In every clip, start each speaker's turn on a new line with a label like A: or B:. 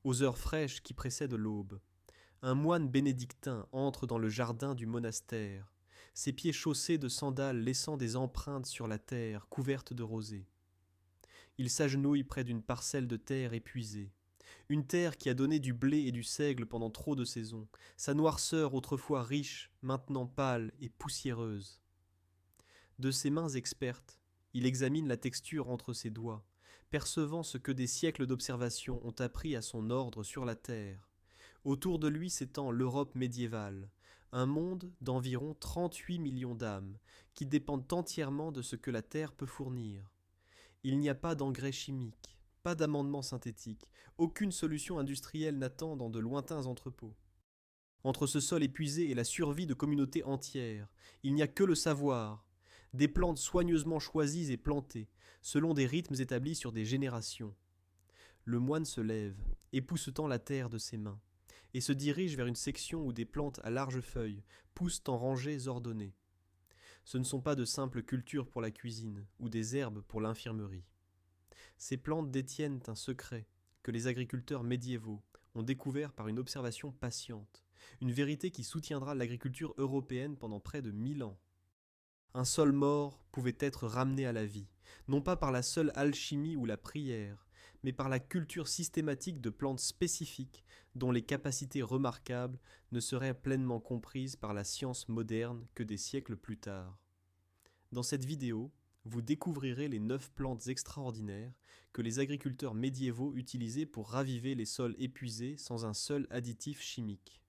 A: Aux heures fraîches qui précèdent l'aube, un moine bénédictin entre dans le jardin du monastère, ses pieds chaussés de sandales laissant des empreintes sur la terre couverte de rosée. Il s'agenouille près d'une parcelle de terre épuisée, une terre qui a donné du blé et du seigle pendant trop de saisons, sa noirceur autrefois riche, maintenant pâle et poussiéreuse. De ses mains expertes, il examine la texture entre ses doigts, percevant ce que des siècles d'observation ont appris à son ordre sur la terre. Autour de lui s'étend l'Europe médiévale, un monde d'environ 38 millions d'âmes, qui dépendent entièrement de ce que la terre peut fournir. Il n'y a pas d'engrais chimiques, pas d'amendements synthétiques, aucune solution industrielle n'attend dans de lointains entrepôts. Entre ce sol épuisé et la survie de communautés entières, il n'y a que le savoir, des plantes soigneusement choisies et plantées, selon des rythmes établis sur des générations. Le moine se lève, époussetant la terre de ses mains, et se dirige vers une section où des plantes à larges feuilles poussent en rangées ordonnées. Ce ne sont pas de simples cultures pour la cuisine ou des herbes pour l'infirmerie. Ces plantes détiennent un secret que les agriculteurs médiévaux ont découvert par une observation patiente, une vérité qui soutiendra l'agriculture européenne pendant près de 1000 ans. Un sol mort pouvait être ramené à la vie, non pas par la seule alchimie ou la prière, mais par la culture systématique de plantes spécifiques dont les capacités remarquables ne seraient pleinement comprises par la science moderne que des siècles plus tard. Dans cette vidéo, vous découvrirez les 9 plantes extraordinaires que les agriculteurs médiévaux utilisaient pour raviver les sols épuisés sans un seul additif chimique.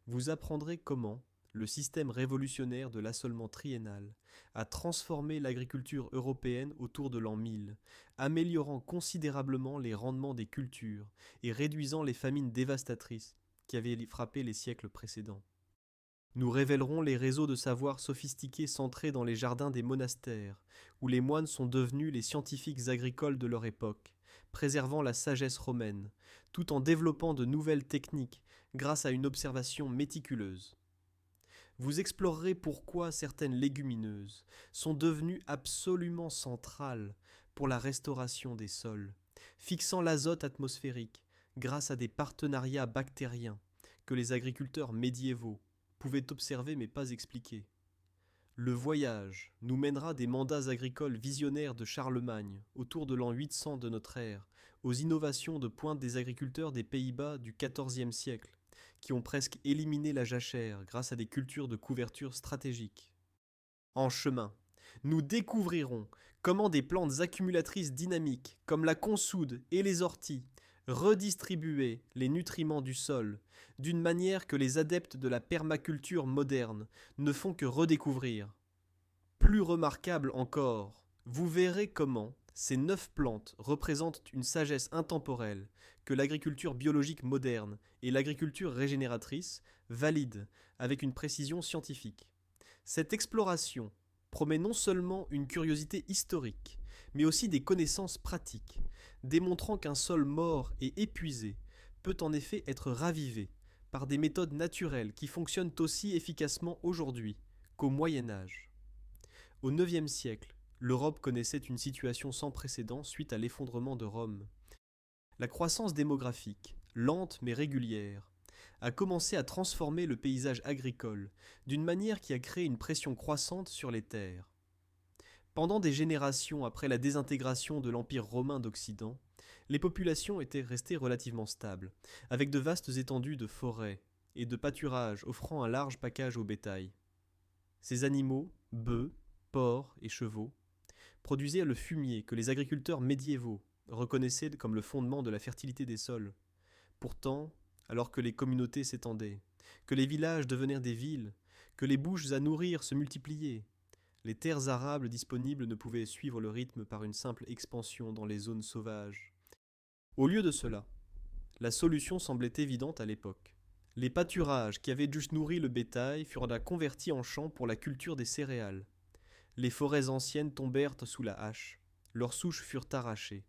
A: Vous apprendrez comment le système révolutionnaire de l'assolement triennal a transformé l'agriculture européenne autour de l'an 1000, améliorant considérablement les rendements des cultures et réduisant les famines dévastatrices qui avaient frappé les siècles précédents. Nous révélerons les réseaux de savoir sophistiqués centrés dans les jardins des monastères, où les moines sont devenus les scientifiques agricoles de leur époque, préservant la sagesse romaine, tout en développant de nouvelles techniques grâce à une observation méticuleuse. Vous explorerez pourquoi certaines légumineuses sont devenues absolument centrales pour la restauration des sols, fixant l'azote atmosphérique grâce à des partenariats bactériens que les agriculteurs médiévaux pouvaient observer mais pas expliquer. Le voyage nous mènera des mandats agricoles visionnaires de Charlemagne, autour de l'an 800 de notre ère, aux innovations de pointe des agriculteurs des Pays-Bas du XIVe siècle, qui ont presque éliminé la jachère grâce à des cultures de couverture stratégiques. En chemin, nous découvrirons comment des plantes accumulatrices dynamiques, comme la consoude et les orties, redistribuaient les nutriments du sol, d'une manière que les adeptes de la permaculture moderne ne font que redécouvrir. Plus remarquable encore, vous verrez comment ces 9 plantes représentent une sagesse intemporelle que l'agriculture biologique moderne et l'agriculture régénératrice valident avec une précision scientifique. Cette exploration promet non seulement une curiosité historique, mais aussi des connaissances pratiques, démontrant qu'un sol mort et épuisé peut en effet être ravivé par des méthodes naturelles qui fonctionnent aussi efficacement aujourd'hui qu'au Moyen Âge. Au IXe siècle, l'Europe connaissait une situation sans précédent suite à l'effondrement de Rome. La croissance démographique, lente mais régulière, a commencé à transformer le paysage agricole d'une manière qui a créé une pression croissante sur les terres. Pendant des générations après la désintégration de l'Empire romain d'Occident, les populations étaient restées relativement stables, avec de vastes étendues de forêts et de pâturages offrant un large pacage au bétail. Ces animaux, bœufs, porcs et chevaux, produisaient le fumier que les agriculteurs médiévaux reconnaissaient comme le fondement de la fertilité des sols. Pourtant, alors que les communautés s'étendaient, que les villages devenaient des villes, que les bouches à nourrir se multipliaient, les terres arables disponibles ne pouvaient suivre le rythme par une simple expansion dans les zones sauvages. Au lieu de cela, la solution semblait évidente à l'époque. Les pâturages qui avaient juste nourri le bétail furent convertis en champs pour la culture des céréales. Les forêts anciennes tombèrent sous la hache, leurs souches furent arrachées.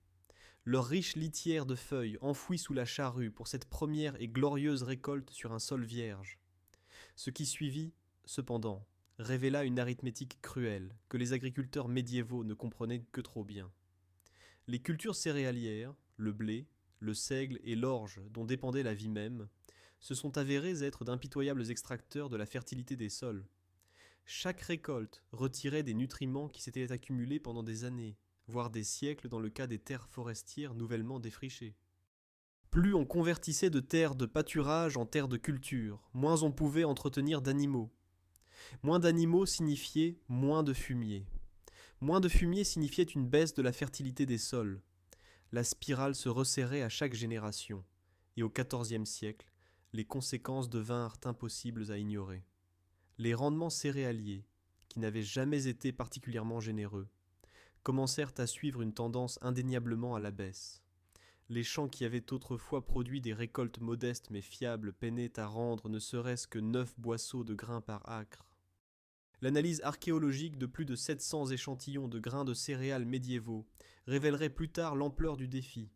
A: Leur riche litière de feuilles enfouie sous la charrue pour cette première et glorieuse récolte sur un sol vierge. Ce qui suivit, cependant, révéla une arithmétique cruelle que les agriculteurs médiévaux ne comprenaient que trop bien. Les cultures céréalières, le blé, le seigle et l'orge dont dépendait la vie même, se sont avérés être d'impitoyables extracteurs de la fertilité des sols. Chaque récolte retirait des nutriments qui s'étaient accumulés pendant des années, voire des siècles dans le cas des terres forestières nouvellement défrichées. Plus on convertissait de terres de pâturage en terres de culture, moins on pouvait entretenir d'animaux. Moins d'animaux signifiait moins de fumier. Moins de fumier signifiait une baisse de la fertilité des sols. La spirale se resserrait à chaque génération, et au XIVe siècle, les conséquences devinrent impossibles à ignorer. Les rendements céréaliers, qui n'avaient jamais été particulièrement généreux, commencèrent à suivre une tendance indéniablement à la baisse. Les champs qui avaient autrefois produit des récoltes modestes mais fiables peinaient à rendre ne serait-ce que 9 boisseaux de grains par acre. L'analyse archéologique de plus de 700 échantillons de grains de céréales médiévaux révélerait plus tard l'ampleur du défi,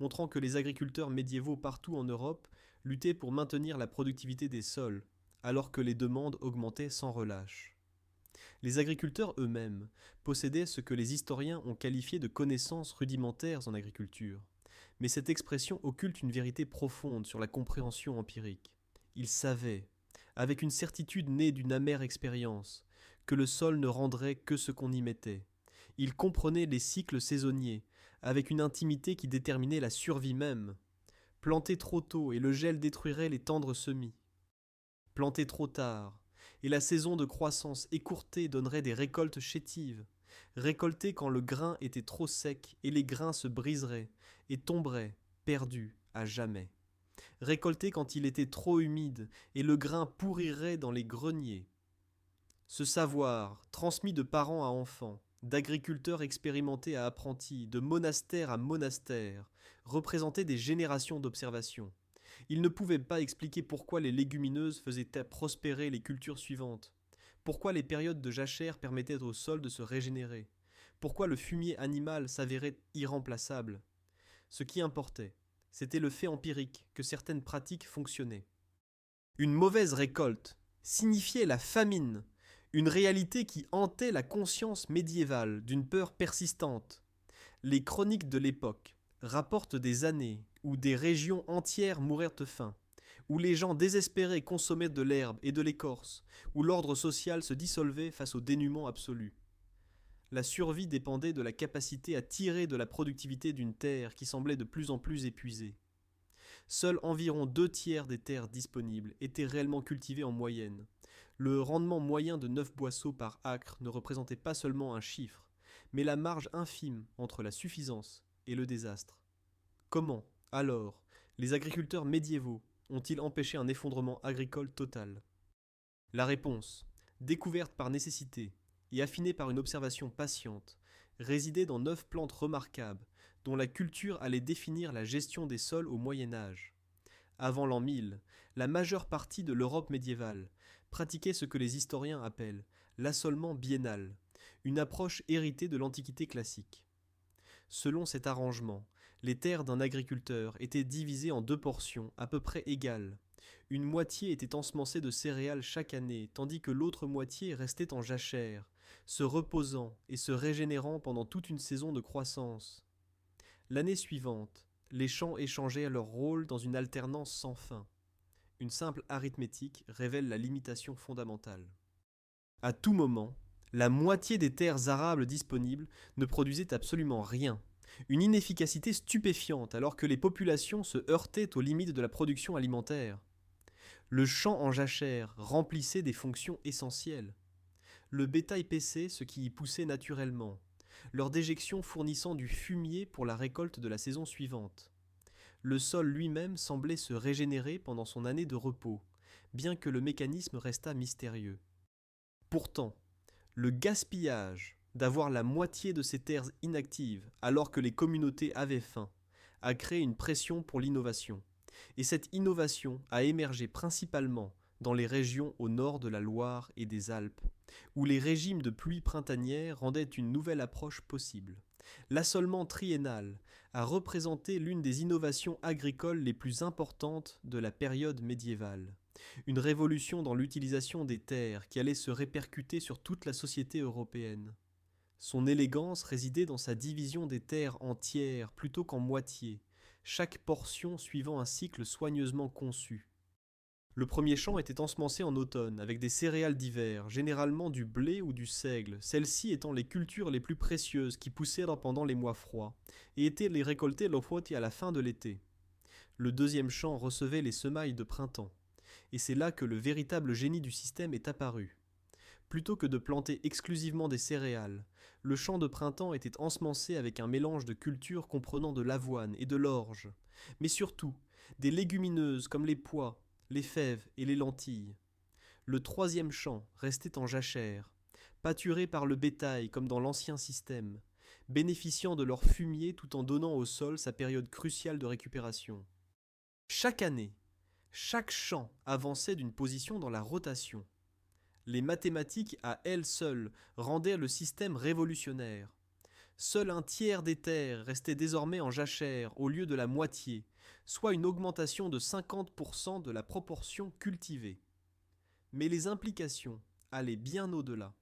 A: montrant que les agriculteurs médiévaux partout en Europe luttaient pour maintenir la productivité des sols, alors que les demandes augmentaient sans relâche. Les agriculteurs eux-mêmes possédaient ce que les historiens ont qualifié de connaissances rudimentaires en agriculture, mais cette expression occulte une vérité profonde sur la compréhension empirique. Ils savaient, avec une certitude née d'une amère expérience, que le sol ne rendrait que ce qu'on y mettait. Ils comprenaient les cycles saisonniers, avec une intimité qui déterminait la survie même. Planter trop tôt et le gel détruirait les tendres semis. Planter trop tard, et la saison de croissance écourtée donnerait des récoltes chétives. Récolter quand le grain était trop sec et les grains se briseraient et tomberaient, perdus à jamais. Récolter quand il était trop humide et le grain pourrirait dans les greniers. Ce savoir, transmis de parents à enfants, d'agriculteurs expérimentés à apprentis, de monastère à monastère, représentait des générations d'observations. Il ne pouvait pas expliquer pourquoi les légumineuses faisaient prospérer les cultures suivantes, pourquoi les périodes de jachère permettaient au sol de se régénérer, pourquoi le fumier animal s'avérait irremplaçable. Ce qui importait, c'était le fait empirique que certaines pratiques fonctionnaient. Une mauvaise récolte signifiait la famine, une réalité qui hantait la conscience médiévale d'une peur persistante. Les chroniques de l'époque rapportent des années où des régions entières moururent de faim, où les gens désespérés consommaient de l'herbe et de l'écorce, où l'ordre social se dissolvait face au dénuement absolu. La survie dépendait de la capacité à tirer de la productivité d'une terre qui semblait de plus en plus épuisée. Seuls environ 2/3 des terres disponibles étaient réellement cultivées en moyenne. Le rendement moyen de 9 boisseaux par acre ne représentait pas seulement un chiffre, mais la marge infime entre la suffisance et le désastre. Comment, alors, les agriculteurs médiévaux ont-ils empêché un effondrement agricole total ? La réponse, découverte par nécessité et affinée par une observation patiente, résidait dans 9 plantes remarquables dont la culture allait définir la gestion des sols au Moyen Âge. Avant l'an 1000, la majeure partie de l'Europe médiévale pratiquait ce que les historiens appellent l'assolement biennal, une approche héritée de l'Antiquité classique. Selon cet arrangement, les terres d'un agriculteur étaient divisées en 2 portions à peu près égales. Une moitié était ensemencée de céréales chaque année, tandis que l'autre moitié restait en jachère, se reposant et se régénérant pendant toute une saison de croissance. L'année suivante, les champs échangeaient leur rôle dans une alternance sans fin. Une simple arithmétique révèle la limitation fondamentale. À tout moment, la moitié des terres arables disponibles ne produisait absolument rien. Une inefficacité stupéfiante alors que les populations se heurtaient aux limites de la production alimentaire. Le champ en jachère remplissait des fonctions essentielles. Le bétail paissait ce qui y poussait naturellement, leur déjection fournissant du fumier pour la récolte de la saison suivante. Le sol lui-même semblait se régénérer pendant son année de repos, bien que le mécanisme restât mystérieux. Pourtant, le gaspillage d'avoir la moitié de ces terres inactives alors que les communautés avaient faim a créé une pression pour l'innovation. Et cette innovation a émergé principalement dans les régions au nord de la Loire et des Alpes, où les régimes de pluie printanière rendaient une nouvelle approche possible. L'assolement triennal a représenté l'une des innovations agricoles les plus importantes de la période médiévale. Une révolution dans l'utilisation des terres qui allait se répercuter sur toute la société européenne. Son élégance résidait dans sa division des terres en tiers plutôt qu'en moitiés, chaque portion suivant un cycle soigneusement conçu. Le premier champ était ensemencé en automne, avec des céréales d'hiver, généralement du blé ou du seigle, celles-ci étant les cultures les plus précieuses qui poussèrent pendant les mois froids, et étaient les récoltées à la fin de l'été. Le deuxième champ recevait les semailles de printemps, et c'est là que le véritable génie du système est apparu. Plutôt que de planter exclusivement des céréales, le champ de printemps était ensemencé avec un mélange de cultures comprenant de l'avoine et de l'orge, mais surtout des légumineuses comme les pois, les fèves et les lentilles. Le troisième champ restait en jachère, pâturé par le bétail comme dans l'ancien système, bénéficiant de leur fumier tout en donnant au sol sa période cruciale de récupération. Chaque année, chaque champ avançait d'une position dans la rotation. Les mathématiques à elles seules rendaient le système révolutionnaire. Seul un tiers des terres restait désormais en jachère au lieu de la moitié, soit une augmentation de 50% de la proportion cultivée. Mais les implications allaient bien au-delà.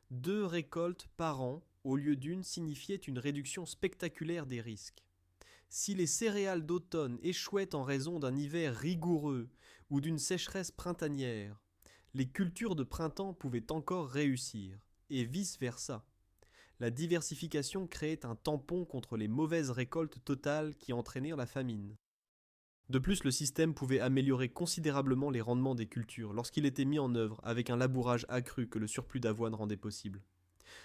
A: 2 récoltes par an au lieu d'une signifiaient une réduction spectaculaire des risques. Si les céréales d'automne échouaient en raison d'un hiver rigoureux ou d'une sécheresse printanière, les cultures de printemps pouvaient encore réussir, et vice-versa. La diversification créait un tampon contre les mauvaises récoltes totales qui entraînèrent la famine. De plus, le système pouvait améliorer considérablement les rendements des cultures lorsqu'il était mis en œuvre avec un labourage accru que le surplus d'avoine rendait possible.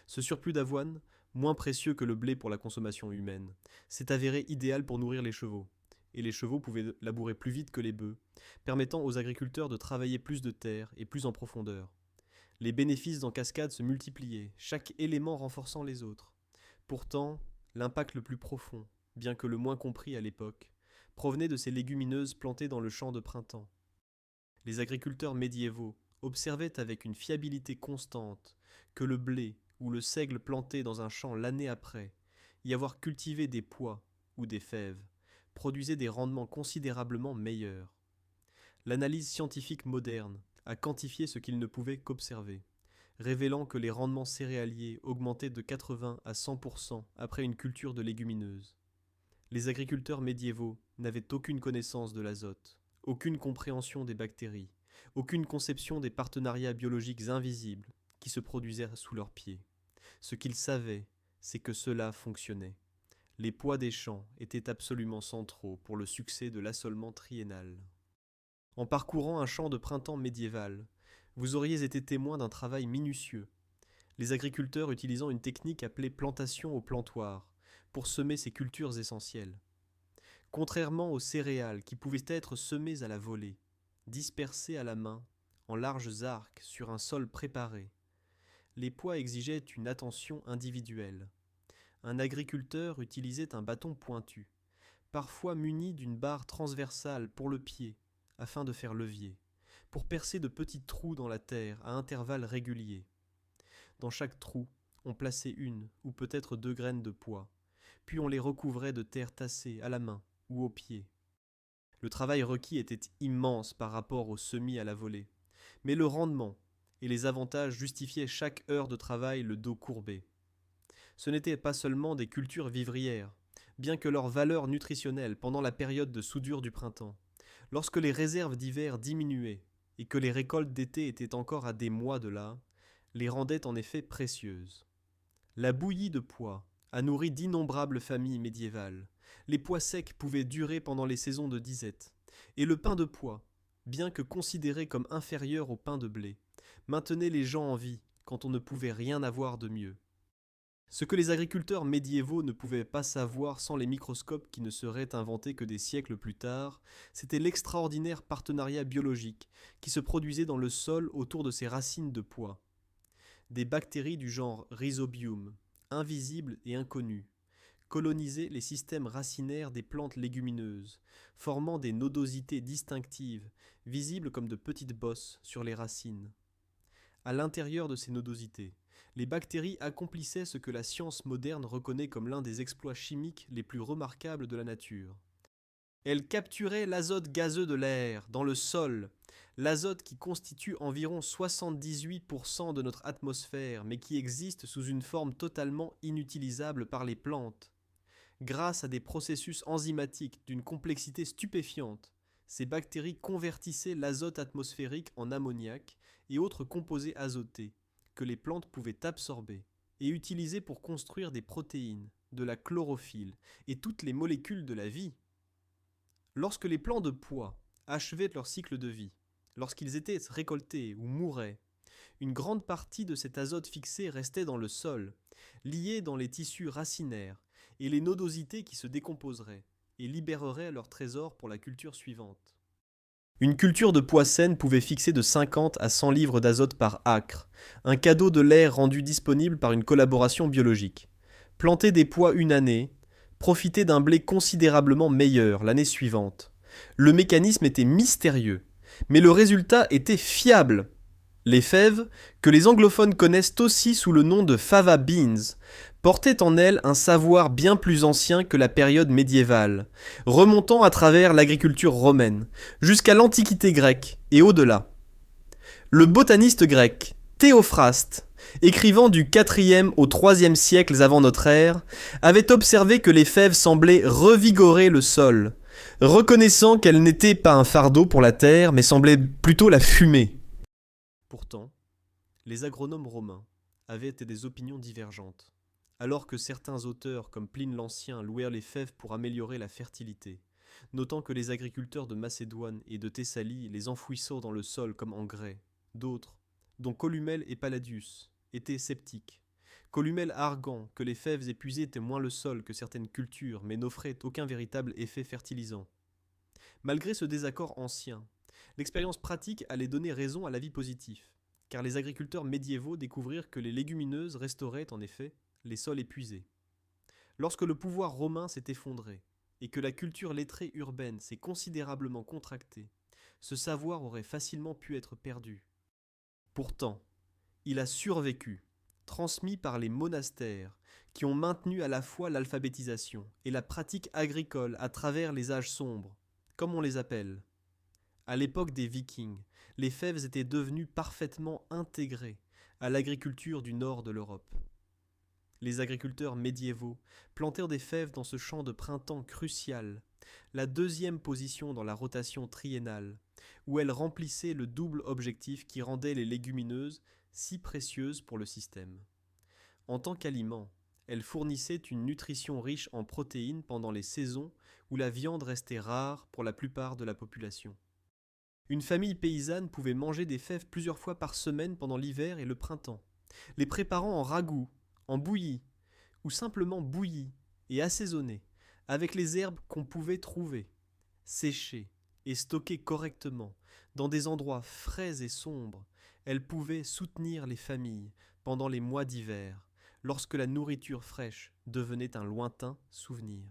A: Ce surplus d'avoine, moins précieux que le blé pour la consommation humaine, s'est avéré idéal pour nourrir les chevaux, et les chevaux pouvaient labourer plus vite que les bœufs, permettant aux agriculteurs de travailler plus de terre et plus en profondeur. Les bénéfices en cascade se multipliaient, chaque élément renforçant les autres. Pourtant, l'impact le plus profond, bien que le moins compris à l'époque, provenait de ces légumineuses plantées dans le champ de printemps. Les agriculteurs médiévaux observaient avec une fiabilité constante que le blé ou le seigle planté dans un champ l'année après, y avoir cultivé des pois ou des fèves, produisait des rendements considérablement meilleurs. L'analyse scientifique moderne a quantifié ce qu'il ne pouvait qu'observer, révélant que les rendements céréaliers augmentaient de 80 à 100% après une culture de légumineuses. Les agriculteurs médiévaux n'avaient aucune connaissance de l'azote, aucune compréhension des bactéries, aucune conception des partenariats biologiques invisibles qui se produisaient sous leurs pieds. Ce qu'ils savaient, c'est que cela fonctionnait. Les poids des champs étaient absolument centraux pour le succès de l'assolement triennal. En parcourant un champ de printemps médiéval, vous auriez été témoin d'un travail minutieux, les agriculteurs utilisant une technique appelée plantation au plantoir pour semer ces cultures essentielles. Contrairement aux céréales qui pouvaient être semées à la volée, dispersées à la main, en larges arcs sur un sol préparé, les pois exigeaient une attention individuelle. Un agriculteur utilisait un bâton pointu, parfois muni d'une barre transversale pour le pied, afin de faire levier, pour percer de petits trous dans la terre à intervalles réguliers. Dans chaque trou, on plaçait une ou peut-être 2 graines de pois, puis on les recouvrait de terre tassée à la main ou au pied. Le travail requis était immense par rapport au semis à la volée, mais le rendement et les avantages justifiaient chaque heure de travail le dos courbé. Ce n'étaient pas seulement des cultures vivrières, bien que leur valeur nutritionnelle pendant la période de soudure du printemps, lorsque les réserves d'hiver diminuaient et que les récoltes d'été étaient encore à des mois de là, les rendaient en effet précieuses. La bouillie de pois a nourri d'innombrables familles médiévales. Les pois secs pouvaient durer pendant les saisons de disette, et le pain de pois, bien que considéré comme inférieur au pain de blé, maintenait les gens en vie quand on ne pouvait rien avoir de mieux. Ce que les agriculteurs médiévaux ne pouvaient pas savoir sans les microscopes qui ne seraient inventés que des siècles plus tard, c'était l'extraordinaire partenariat biologique qui se produisait dans le sol autour de ces racines de pois. Des bactéries du genre Rhizobium, invisibles et inconnues, colonisaient les systèmes racinaires des plantes légumineuses, formant des nodosités distinctives, visibles comme de petites bosses sur les racines. À l'intérieur de ces nodosités, les bactéries accomplissaient ce que la science moderne reconnaît comme l'un des exploits chimiques les plus remarquables de la nature. Elles capturaient l'azote gazeux de l'air, dans le sol, l'azote qui constitue environ 78% de notre atmosphère, mais qui existe sous une forme totalement inutilisable par les plantes. Grâce à des processus enzymatiques d'une complexité stupéfiante, ces bactéries convertissaient l'azote atmosphérique en ammoniac et autres composés azotés que les plantes pouvaient absorber et utiliser pour construire des protéines, de la chlorophylle et toutes les molécules de la vie. Lorsque les plants de pois achevaient leur cycle de vie, lorsqu'ils étaient récoltés ou mouraient, une grande partie de cet azote fixé restait dans le sol, lié dans les tissus racinaires et les nodosités qui se décomposeraient et libéreraient leur trésor pour la culture suivante. Une culture de pois saine pouvait fixer de 50 à 100 livres d'azote par acre, un cadeau de l'air rendu disponible par une collaboration biologique. Planter des pois une année, profiter d'un blé considérablement meilleur l'année suivante. Le mécanisme était mystérieux, mais le résultat était fiable. Les fèves, que les anglophones connaissent aussi sous le nom de fava beans, portaient en elles un savoir bien plus ancien que la période médiévale, remontant à travers l'agriculture romaine, jusqu'à l'Antiquité grecque et au-delà. Le botaniste grec Théophraste, écrivant du IVe au IIIe siècle avant notre ère, avait observé que les fèves semblaient revigorer le sol, reconnaissant qu'elles n'étaient pas un fardeau pour la terre, mais semblaient plutôt la fumer. Pourtant, les agronomes romains avaient des opinions divergentes. Alors que certains auteurs comme Pline l'Ancien louèrent les fèves pour améliorer la fertilité, notant que les agriculteurs de Macédoine et de Thessalie les enfouissaient dans le sol comme engrais, d'autres, dont Columelle et Palladius, étaient sceptiques. Columelle arguant que les fèves épuisaient moins le sol que certaines cultures mais n'offraient aucun véritable effet fertilisant. Malgré ce désaccord ancien, l'expérience pratique allait donner raison à l'avis positif, car les agriculteurs médiévaux découvrirent que les légumineuses restauraient en effet les sols épuisés. Lorsque le pouvoir romain s'est effondré et que la culture lettrée urbaine s'est considérablement contractée, ce savoir aurait facilement pu être perdu. Pourtant, il a survécu, transmis par les monastères qui ont maintenu à la fois l'alphabétisation et la pratique agricole à travers les âges sombres, comme on les appelle. À l'époque des Vikings, les fèves étaient devenues parfaitement intégrées à l'agriculture du nord de l'Europe. Les agriculteurs médiévaux plantèrent des fèves dans ce champ de printemps crucial, la deuxième position dans la rotation triennale, où elles remplissaient le double objectif qui rendait les légumineuses si précieuses pour le système. En tant qu'aliment, elles fournissaient une nutrition riche en protéines pendant les saisons où la viande restait rare pour la plupart de la population. Une famille paysanne pouvait manger des fèves plusieurs fois par semaine pendant l'hiver et le printemps, les préparant en ragoût, en bouillie, ou simplement bouillie et assaisonnée, avec les herbes qu'on pouvait trouver, séchées et stockées correctement, dans des endroits frais et sombres. Elles pouvaient soutenir les familles pendant les mois d'hiver, lorsque la nourriture fraîche devenait un lointain souvenir.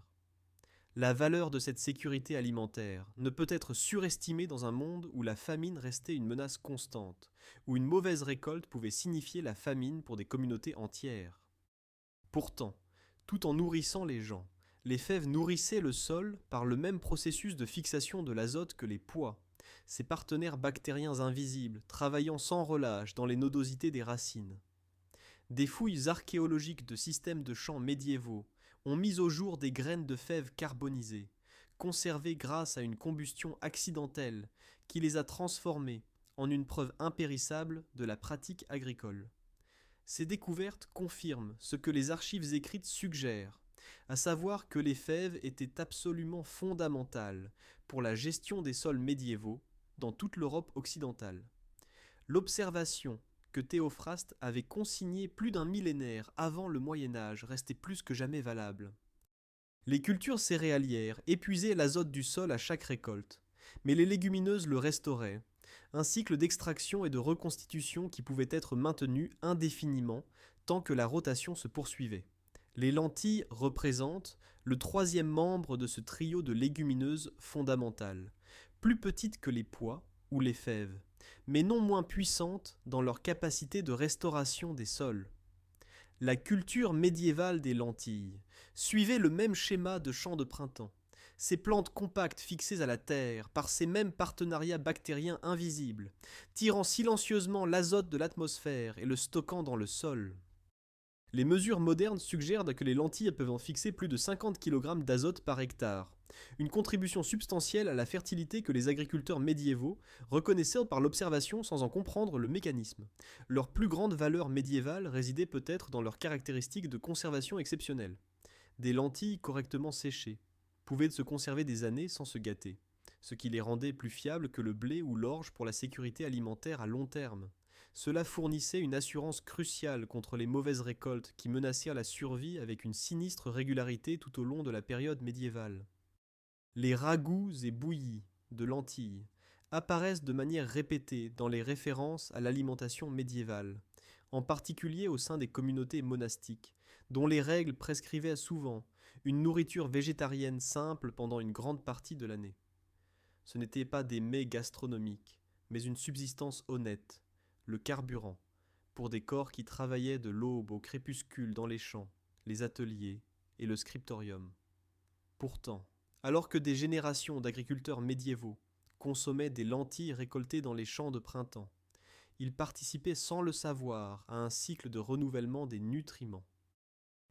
A: La valeur de cette sécurité alimentaire ne peut être surestimée dans un monde où la famine restait une menace constante, où une mauvaise récolte pouvait signifier la famine pour des communautés entières. Pourtant, tout en nourrissant les gens, les fèves nourrissaient le sol par le même processus de fixation de l'azote que les pois, ces partenaires bactériens invisibles travaillant sans relâche dans les nodosités des racines. Des fouilles archéologiques de systèmes de champs médiévaux ont mis au jour des graines de fèves carbonisées, conservées grâce à une combustion accidentelle qui les a transformées en une preuve impérissable de la pratique agricole. Ces découvertes confirment ce que les archives écrites suggèrent, à savoir que les fèves étaient absolument fondamentales pour la gestion des sols médiévaux dans toute l'Europe occidentale. L'observation que Théophraste avait consignée plus d'un millénaire avant le Moyen-Âge restait plus que jamais valable. Les cultures céréalières épuisaient l'azote du sol à chaque récolte, mais les légumineuses le restauraient, un cycle d'extraction et de reconstitution qui pouvait être maintenu indéfiniment tant que la rotation se poursuivait. Les lentilles représentent le troisième membre de ce trio de légumineuses fondamentales, plus petites que les pois ou les fèves, mais non moins puissantes dans leur capacité de restauration des sols. La culture médiévale des lentilles suivait le même schéma de champ de printemps. Ces plantes compactes fixées à la terre par ces mêmes partenariats bactériens invisibles, tirant silencieusement l'azote de l'atmosphère et le stockant dans le sol. Les mesures modernes suggèrent que les lentilles peuvent en fixer plus de 50 kg d'azote par hectare, une contribution substantielle à la fertilité que les agriculteurs médiévaux reconnaissaient par l'observation sans en comprendre le mécanisme. Leur plus grande valeur médiévale résidait peut-être dans leurs caractéristiques de conservation exceptionnelles. Des lentilles correctement séchées pouvaient se conserver des années sans se gâter, ce qui les rendait plus fiables que le blé ou l'orge pour la sécurité alimentaire à long terme. Cela fournissait une assurance cruciale contre les mauvaises récoltes qui menacèrent la survie avec une sinistre régularité tout au long de la période médiévale. Les ragoûts et bouillies de lentilles apparaissent de manière répétée dans les références à l'alimentation médiévale, en particulier au sein des communautés monastiques, dont les règles prescrivaient souvent une nourriture végétarienne simple pendant une grande partie de l'année. Ce n'étaient pas des mets gastronomiques, mais une subsistance honnête, le carburant, pour des corps qui travaillaient de l'aube au crépuscule dans les champs, les ateliers et le scriptorium. Pourtant, alors que des générations d'agriculteurs médiévaux consommaient des lentilles récoltées dans les champs de printemps, ils participaient sans le savoir à un cycle de renouvellement des nutriments.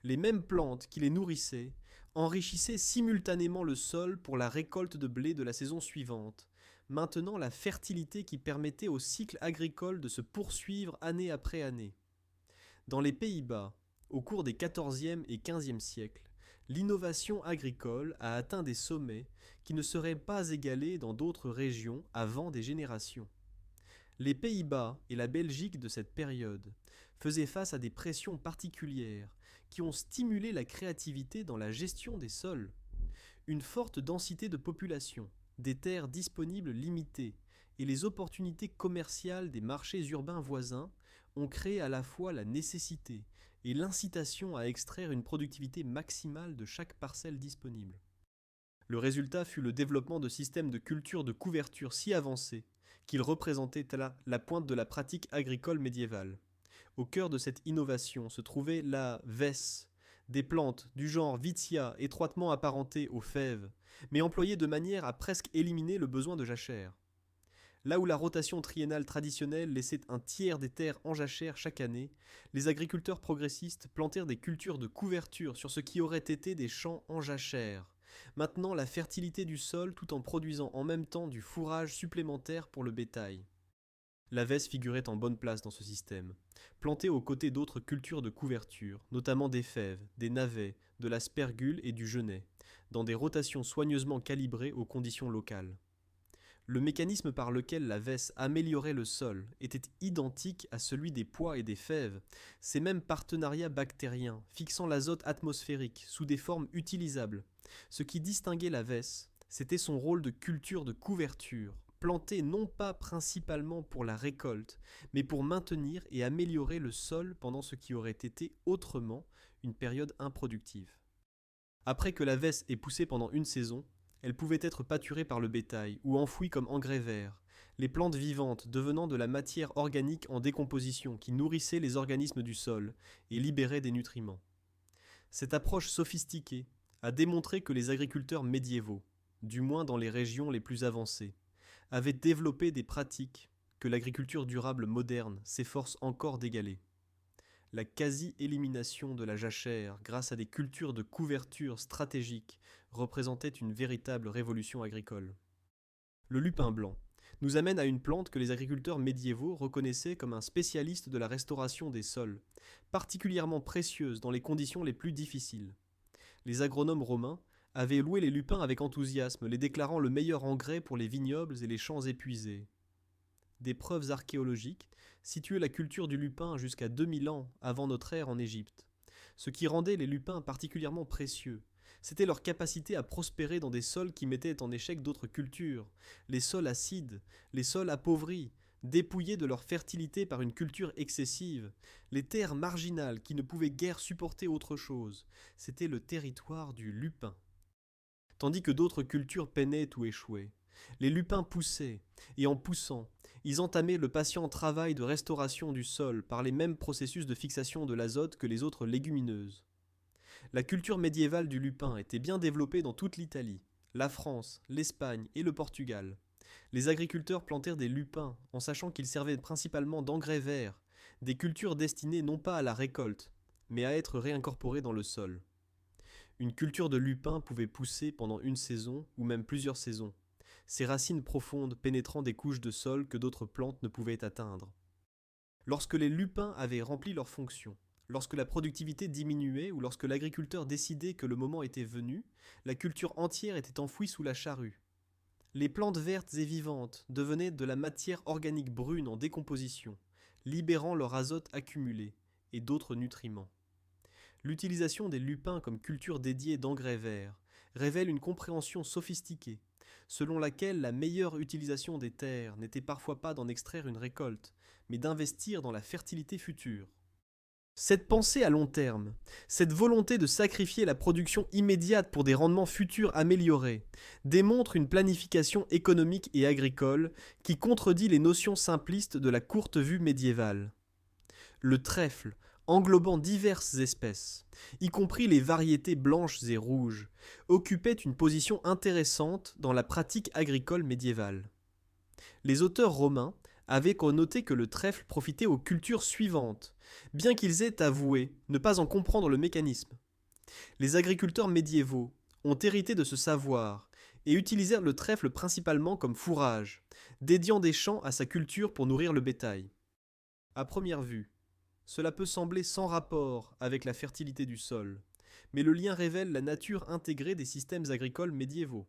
A: Les mêmes plantes qui les nourrissaient enrichissaient simultanément le sol pour la récolte de blé de la saison suivante, maintenant la fertilité qui permettait au cycle agricole de se poursuivre année après année. Dans les Pays-Bas, au cours des XIVe et XVe siècles, l'innovation agricole a atteint des sommets qui ne seraient pas égalés dans d'autres régions avant des générations. Les Pays-Bas et la Belgique de cette période faisaient face à des pressions particulières qui ont stimulé la créativité dans la gestion des sols. Une forte densité de population, des terres disponibles limitées et les opportunités commerciales des marchés urbains voisins ont créé à la fois la nécessité et l'incitation à extraire une productivité maximale de chaque parcelle disponible. Le résultat fut le développement de systèmes de culture de couverture si avancés qu'ils représentaient la pointe de la pratique agricole médiévale. Au cœur de cette innovation se trouvait la vesse, des plantes du genre Vitia étroitement apparentées aux fèves, mais employées de manière à presque éliminer le besoin de jachère. Là où la rotation triennale traditionnelle laissait un tiers des terres en jachère chaque année, les agriculteurs progressistes plantèrent des cultures de couverture sur ce qui aurait été des champs en jachère, maintenant la fertilité du sol tout en produisant en même temps du fourrage supplémentaire pour le bétail. La vesse figurait en bonne place dans ce système, plantée aux côtés d'autres cultures de couverture, notamment des fèves, des navets, de la spergule et du genêt, dans des rotations soigneusement calibrées aux conditions locales. Le mécanisme par lequel la vesse améliorait le sol était identique à celui des pois et des fèves, ces mêmes partenariats bactériens fixant l'azote atmosphérique sous des formes utilisables. Ce qui distinguait la vesse, c'était son rôle de culture de couverture, plantée non pas principalement pour la récolte, mais pour maintenir et améliorer le sol pendant ce qui aurait été autrement une période improductive. Après que la vesse ait poussé pendant une saison, elle pouvait être pâturée par le bétail ou enfouie comme engrais vert, les plantes vivantes devenant de la matière organique en décomposition qui nourrissait les organismes du sol et libérait des nutriments. Cette approche sophistiquée a démontré que les agriculteurs médiévaux, du moins dans les régions les plus avancées, avaient développé des pratiques que l'agriculture durable moderne s'efforce encore d'égaler. La quasi-élimination de la jachère grâce à des cultures de couverture stratégiques représentait une véritable révolution agricole. Le lupin blanc nous amène à une plante que les agriculteurs médiévaux reconnaissaient comme un spécialiste de la restauration des sols, particulièrement précieuse dans les conditions les plus difficiles. Les agronomes romains avaient loué les lupins avec enthousiasme, les déclarant le meilleur engrais pour les vignobles et les champs épuisés. Des preuves archéologiques situaient la culture du lupin jusqu'à 2000 ans avant notre ère en Égypte. Ce qui rendait les lupins particulièrement précieux, c'était leur capacité à prospérer dans des sols qui mettaient en échec d'autres cultures, les sols acides, les sols appauvris, dépouillés de leur fertilité par une culture excessive, les terres marginales qui ne pouvaient guère supporter autre chose. C'était le territoire du lupin. Tandis que d'autres cultures peinaient ou échouaient, les lupins poussaient, et en poussant, ils entamaient le patient travail de restauration du sol par les mêmes processus de fixation de l'azote que les autres légumineuses. La culture médiévale du lupin était bien développée dans toute l'Italie, la France, l'Espagne et le Portugal. Les agriculteurs plantèrent des lupins en sachant qu'ils servaient principalement d'engrais verts, des cultures destinées non pas à la récolte, mais à être réincorporées dans le sol. Une culture de lupin pouvait pousser pendant une saison ou même plusieurs saisons, ses racines profondes pénétrant des couches de sol que d'autres plantes ne pouvaient atteindre. Lorsque les lupins avaient rempli leur fonction, lorsque la productivité diminuait ou lorsque l'agriculteur décidait que le moment était venu, la culture entière était enfouie sous la charrue. Les plantes vertes et vivantes devenaient de la matière organique brune en décomposition, libérant leur azote accumulé et d'autres nutriments. L'utilisation des lupins comme culture dédiée d'engrais verts révèle une compréhension sophistiquée, selon laquelle la meilleure utilisation des terres n'était parfois pas d'en extraire une récolte, mais d'investir dans la fertilité future. Cette pensée à long terme, cette volonté de sacrifier la production immédiate pour des rendements futurs améliorés, démontre une planification économique et agricole qui contredit les notions simplistes de la courte vue médiévale. Le trèfle, englobant diverses espèces, y compris les variétés blanches et rouges, occupait une position intéressante dans la pratique agricole médiévale. Les auteurs romains avaient connoté que le trèfle profitait aux cultures suivantes, bien qu'ils aient avoué ne pas en comprendre le mécanisme. Les agriculteurs médiévaux ont hérité de ce savoir et utilisèrent le trèfle principalement comme fourrage, dédiant des champs à sa culture pour nourrir le bétail. À première vue, cela peut sembler sans rapport avec la fertilité du sol, mais le lien révèle la nature intégrée des systèmes agricoles médiévaux.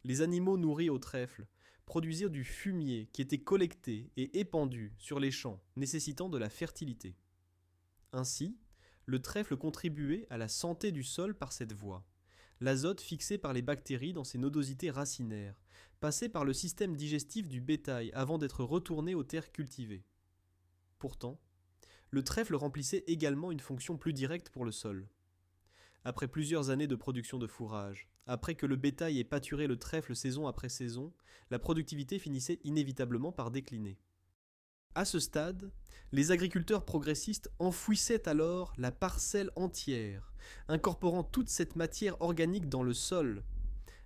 A: Les animaux nourris au trèfle produisirent du fumier qui était collecté et épandu sur les champs, nécessitant de la fertilité. Ainsi, le trèfle contribuait à la santé du sol par cette voie. L'azote fixé par les bactéries dans ses nodosités racinaires passait par le système digestif du bétail avant d'être retourné aux terres cultivées. Pourtant, le trèfle remplissait également une fonction plus directe pour le sol. Après plusieurs années de production de fourrage, après que le bétail ait pâturé le trèfle saison après saison, la productivité finissait inévitablement par décliner. À ce stade, les agriculteurs progressistes enfouissaient alors la parcelle entière, incorporant toute cette matière organique dans le sol.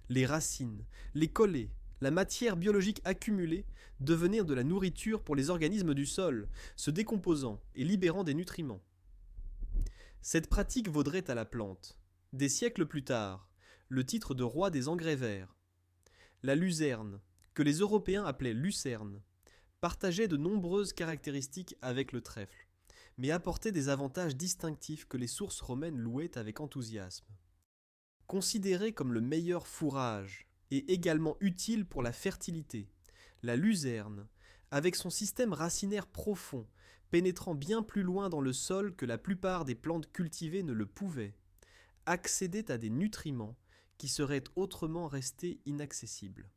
A: Les racines, les collets, la matière biologique accumulée devenaient de la nourriture pour les organismes du sol, se décomposant et libérant des nutriments. Cette pratique vaudrait à la plante, des siècles plus tard, le titre de roi des engrais verts. La luzerne, que les Européens appelaient lucerne, partageait de nombreuses caractéristiques avec le trèfle, mais apportait des avantages distinctifs que les sources romaines louaient avec enthousiasme. Considérée comme le meilleur fourrage et également utile pour la fertilité, la luzerne, avec son système racinaire profond, pénétrant bien plus loin dans le sol que la plupart des plantes cultivées ne le pouvaient, accédait à des nutriments qui seraient autrement restés inaccessibles.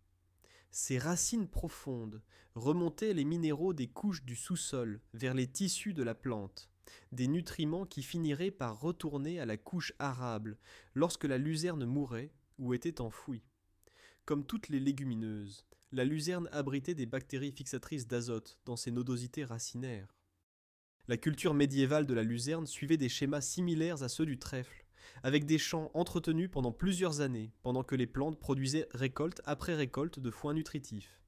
A: Ses racines profondes remontaient les minéraux des couches du sous-sol vers les tissus de la plante, des nutriments qui finiraient par retourner à la couche arable lorsque la luzerne mourait ou était enfouie. Comme toutes les légumineuses, la luzerne abritait des bactéries fixatrices d'azote dans ses nodosités racinaires. La culture médiévale de la luzerne suivait des schémas similaires à ceux du trèfle, avec des champs entretenus pendant plusieurs années, pendant que les plantes produisaient récolte après récolte de foin nutritif.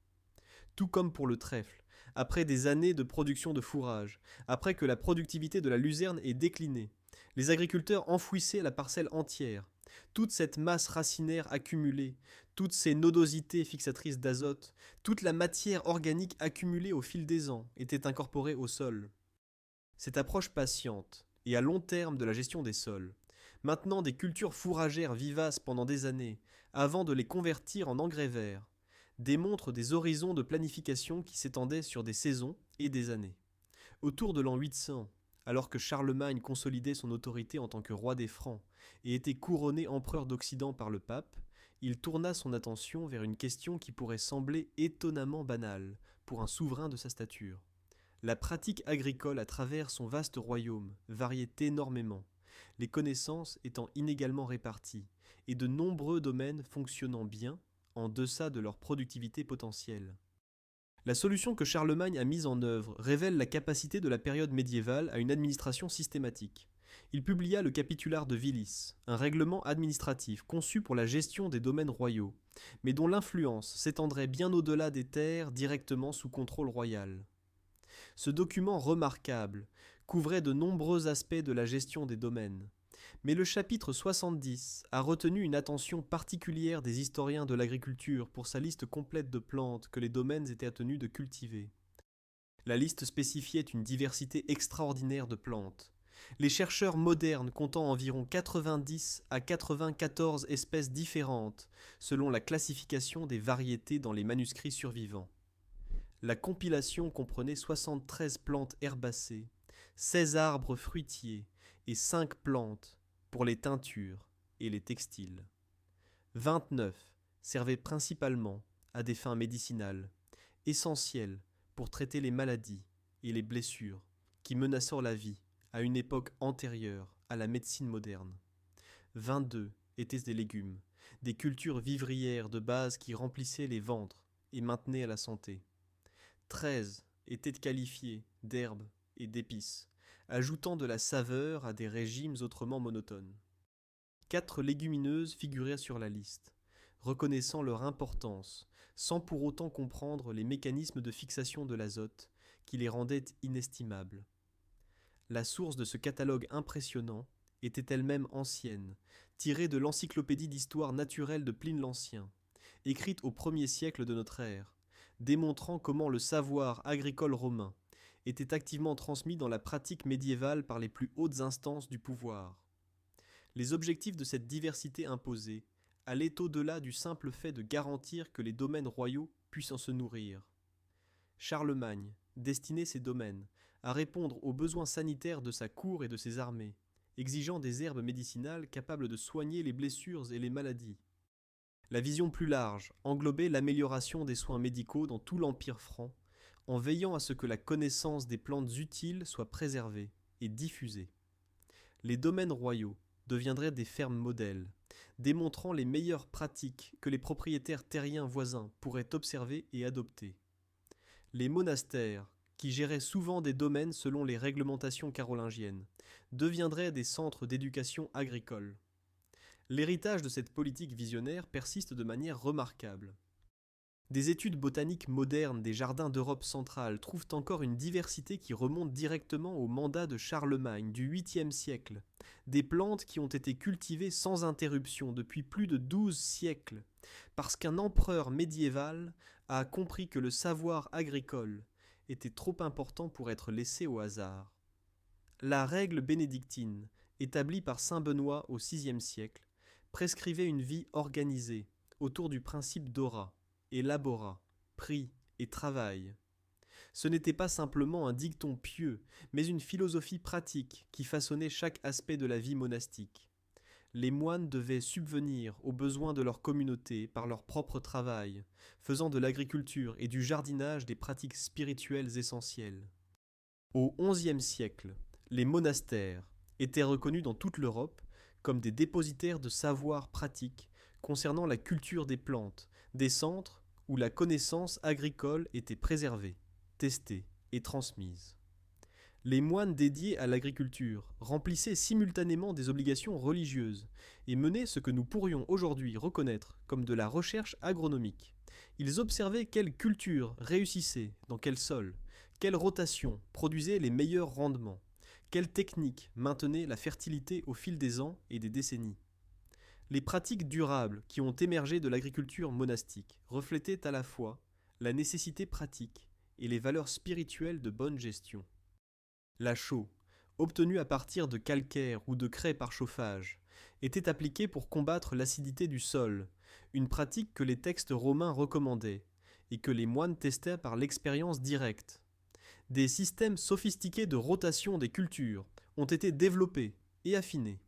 A: Tout comme pour le trèfle, après des années de production de fourrage, après que la productivité de la luzerne ait décliné, les agriculteurs enfouissaient la parcelle entière. Toute cette masse racinaire accumulée, toutes ces nodosités fixatrices d'azote, toute la matière organique accumulée au fil des ans était incorporée au sol. Cette approche patiente et à long terme de la gestion des sols, maintenant des cultures fourragères vivaces pendant des années, avant de les convertir en engrais verts, démontre des horizons de planification qui s'étendaient sur des saisons et des années. Autour de l'an 800, alors que Charlemagne consolidait son autorité en tant que roi des Francs et était couronné empereur d'Occident par le pape, il tourna son attention vers une question qui pourrait sembler étonnamment banale pour un souverain de sa stature. La pratique agricole à travers son vaste royaume variait énormément, les connaissances étant inégalement réparties, et de nombreux domaines fonctionnant bien en deçà de leur productivité potentielle. La solution que Charlemagne a mise en œuvre révèle la capacité de la période médiévale à une administration systématique. Il publia le Capitular de Vilis, un règlement administratif conçu pour la gestion des domaines royaux, mais dont l'influence s'étendrait bien au-delà des terres directement sous contrôle royal. Ce document remarquable couvrait de nombreux aspects de la gestion des domaines. Mais le chapitre 70 a retenu une attention particulière des historiens de l'agriculture pour sa liste complète de plantes que les domaines étaient tenus de cultiver. La liste spécifiait une diversité extraordinaire de plantes. Les chercheurs modernes comptant environ 90 à 94 espèces différentes selon la classification des variétés dans les manuscrits survivants. La compilation comprenait 73 plantes herbacées, 16 arbres fruitiers et 5 plantes pour les teintures et les textiles. 29 servaient principalement à des fins médicinales, essentielles pour traiter les maladies et les blessures qui menaçaient la vie à une époque antérieure à la médecine moderne. 22 étaient des légumes, des cultures vivrières de base qui remplissaient les ventres et maintenaient la santé. 13 étaient qualifiés d'herbes et d'épices, ajoutant de la saveur à des régimes autrement monotones. 4 légumineuses figuraient sur la liste, reconnaissant leur importance, sans pour autant comprendre les mécanismes de fixation de l'azote qui les rendaient inestimables. La source de ce catalogue impressionnant était elle-même ancienne, tirée de l'encyclopédie d'histoire naturelle de Pline l'Ancien, écrite au 1er siècle de notre ère, démontrant comment le savoir agricole romain était activement transmis dans la pratique médiévale par les plus hautes instances du pouvoir. Les objectifs de cette diversité imposée allaient au-delà du simple fait de garantir que les domaines royaux puissent en se nourrir. Charlemagne destinait ces domaines à répondre aux besoins sanitaires de sa cour et de ses armées, exigeant des herbes médicinales capables de soigner les blessures et les maladies. La vision plus large englobait l'amélioration des soins médicaux dans tout l'Empire franc, en veillant à ce que la connaissance des plantes utiles soit préservée et diffusée. Les domaines royaux deviendraient des fermes modèles, démontrant les meilleures pratiques que les propriétaires terriens voisins pourraient observer et adopter. Les monastères, qui géraient souvent des domaines selon les réglementations carolingiennes, deviendraient des centres d'éducation agricole. L'héritage de cette politique visionnaire persiste de manière remarquable. Des études botaniques modernes des jardins d'Europe centrale trouvent encore une diversité qui remonte directement au mandat de Charlemagne du 8e siècle, des plantes qui ont été cultivées sans interruption depuis plus de 12 siècles, parce qu'un empereur médiéval a compris que le savoir agricole était trop important pour être laissé au hasard. La règle bénédictine, établie par saint Benoît au VIe siècle, prescrivait une vie organisée autour du principe d'ora, élabora, prie et travail. Ce n'était pas simplement un dicton pieux, mais une philosophie pratique qui façonnait chaque aspect de la vie monastique. Les moines devaient subvenir aux besoins de leur communauté par leur propre travail, faisant de l'agriculture et du jardinage des pratiques spirituelles essentielles. Au XIe siècle, les monastères étaient reconnus dans toute l'Europe comme des dépositaires de savoirs pratiques concernant la culture des plantes, des centres où la connaissance agricole était préservée, testée et transmise. Les moines dédiés à l'agriculture remplissaient simultanément des obligations religieuses et menaient ce que nous pourrions aujourd'hui reconnaître comme de la recherche agronomique. Ils observaient quelle culture réussissait dans quel sol, quelle rotation produisait les meilleurs rendements, quelle technique maintenait la fertilité au fil des ans et des décennies. Les pratiques durables qui ont émergé de l'agriculture monastique reflétaient à la fois la nécessité pratique et les valeurs spirituelles de bonne gestion. La chaux, obtenue à partir de calcaire ou de craie par chauffage, était appliquée pour combattre l'acidité du sol, une pratique que les textes romains recommandaient et que les moines testaient par l'expérience directe. Des systèmes sophistiqués de rotation des cultures ont été développés et affinés.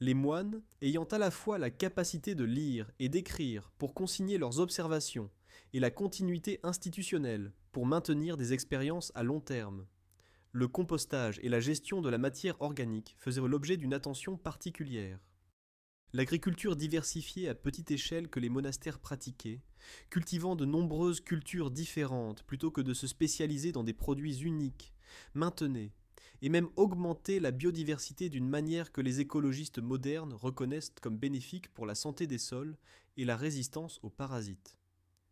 A: Les moines, ayant à la fois la capacité de lire et d'écrire pour consigner leurs observations et la continuité institutionnelle pour maintenir des expériences à long terme. Le compostage et la gestion de la matière organique faisaient l'objet d'une attention particulière. L'agriculture diversifiée à petite échelle que les monastères pratiquaient, cultivant de nombreuses cultures différentes plutôt que de se spécialiser dans des produits uniques, maintenait et même augmentait la biodiversité d'une manière que les écologistes modernes reconnaissent comme bénéfique pour la santé des sols et la résistance aux parasites.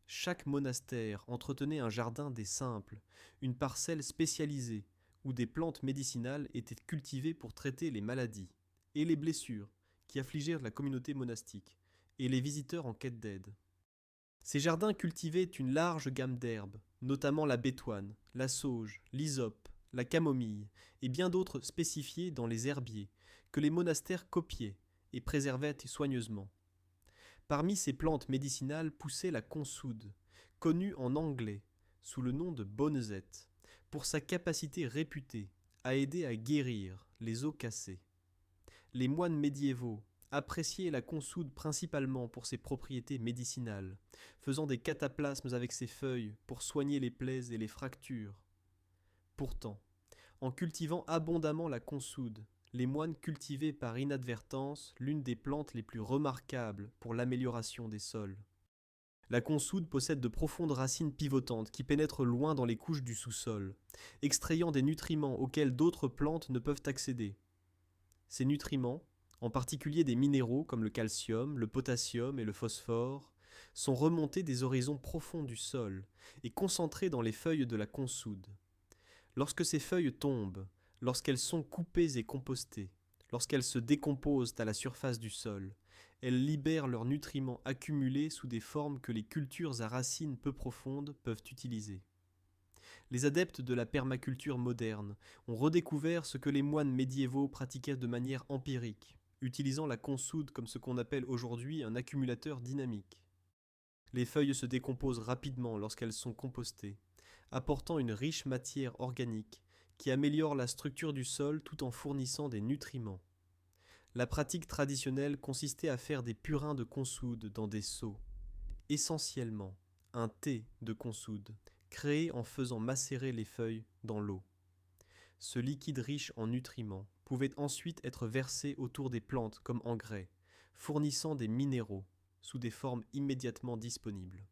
A: Chaque monastère entretenait un jardin des simples, une parcelle spécialisée, où des plantes médicinales étaient cultivées pour traiter les maladies et les blessures qui affligèrent la communauté monastique et les visiteurs en quête d'aide. Ces jardins cultivaient une large gamme d'herbes, notamment la bétoine, la sauge, l'hysope, la camomille et bien d'autres spécifiées dans les herbiers que les monastères copiaient et préservaient soigneusement. Parmi ces plantes médicinales poussait la consoude, connue en anglais sous le nom de bonezette, pour sa capacité réputée à aider à guérir les os cassés. Les moines médiévaux appréciaient la consoude principalement pour ses propriétés médicinales, faisant des cataplasmes avec ses feuilles pour soigner les plaies et les fractures. Pourtant, en cultivant abondamment la consoude, les moines cultivaient par inadvertance l'une des plantes les plus remarquables pour l'amélioration des sols. La consoude possède de profondes racines pivotantes qui pénètrent loin dans les couches du sous-sol, extrayant des nutriments auxquels d'autres plantes ne peuvent accéder. Ces nutriments, en particulier des minéraux comme le calcium, le potassium et le phosphore, sont remontés des horizons profonds du sol et concentrés dans les feuilles de la consoude. Lorsque ces feuilles tombent, lorsqu'elles sont coupées et compostées, lorsqu'elles se décomposent à la surface du sol, elles libèrent leurs nutriments accumulés sous des formes que les cultures à racines peu profondes peuvent utiliser. Les adeptes de la permaculture moderne ont redécouvert ce que les moines médiévaux pratiquaient de manière empirique, utilisant la consoude comme ce qu'on appelle aujourd'hui un accumulateur dynamique. Les feuilles se décomposent rapidement lorsqu'elles sont compostées, apportant une riche matière organique qui améliore la structure du sol tout en fournissant des nutriments. La pratique traditionnelle consistait à faire des purins de consoude dans des seaux. Essentiellement, un thé de consoude, créé en faisant macérer les feuilles dans l'eau. Ce liquide riche en nutriments pouvait ensuite être versé autour des plantes comme engrais, fournissant des minéraux sous des formes immédiatement disponibles.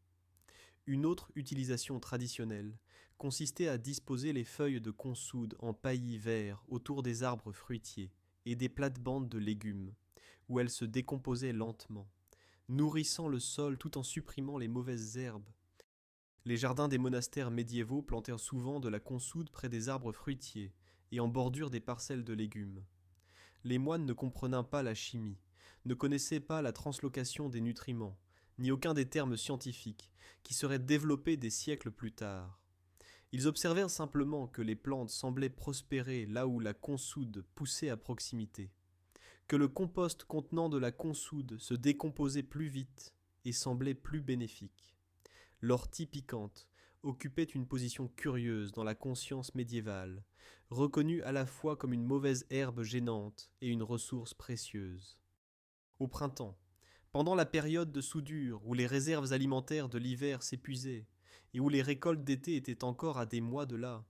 A: Une autre utilisation traditionnelle consistait à disposer les feuilles de consoude en paillis verts autour des arbres fruitiers et des plates-bandes de légumes, où elles se décomposaient lentement, nourrissant le sol tout en supprimant les mauvaises herbes. Les jardins des monastères médiévaux plantèrent souvent de la consoude près des arbres fruitiers et en bordure des parcelles de légumes. Les moines ne comprenant pas la chimie, ne connaissaient pas la translocation des nutriments, ni aucun des termes scientifiques, qui seraient développés des siècles plus tard. Ils observèrent simplement que les plantes semblaient prospérer là où la consoude poussait à proximité, que le compost contenant de la consoude se décomposait plus vite et semblait plus bénéfique. L'ortie piquante occupait une position curieuse dans la conscience médiévale, reconnue à la fois comme une mauvaise herbe gênante et une ressource précieuse. Au printemps, pendant la période de soudure où les réserves alimentaires de l'hiver s'épuisaient et où les récoltes d'été étaient encore à des mois de là,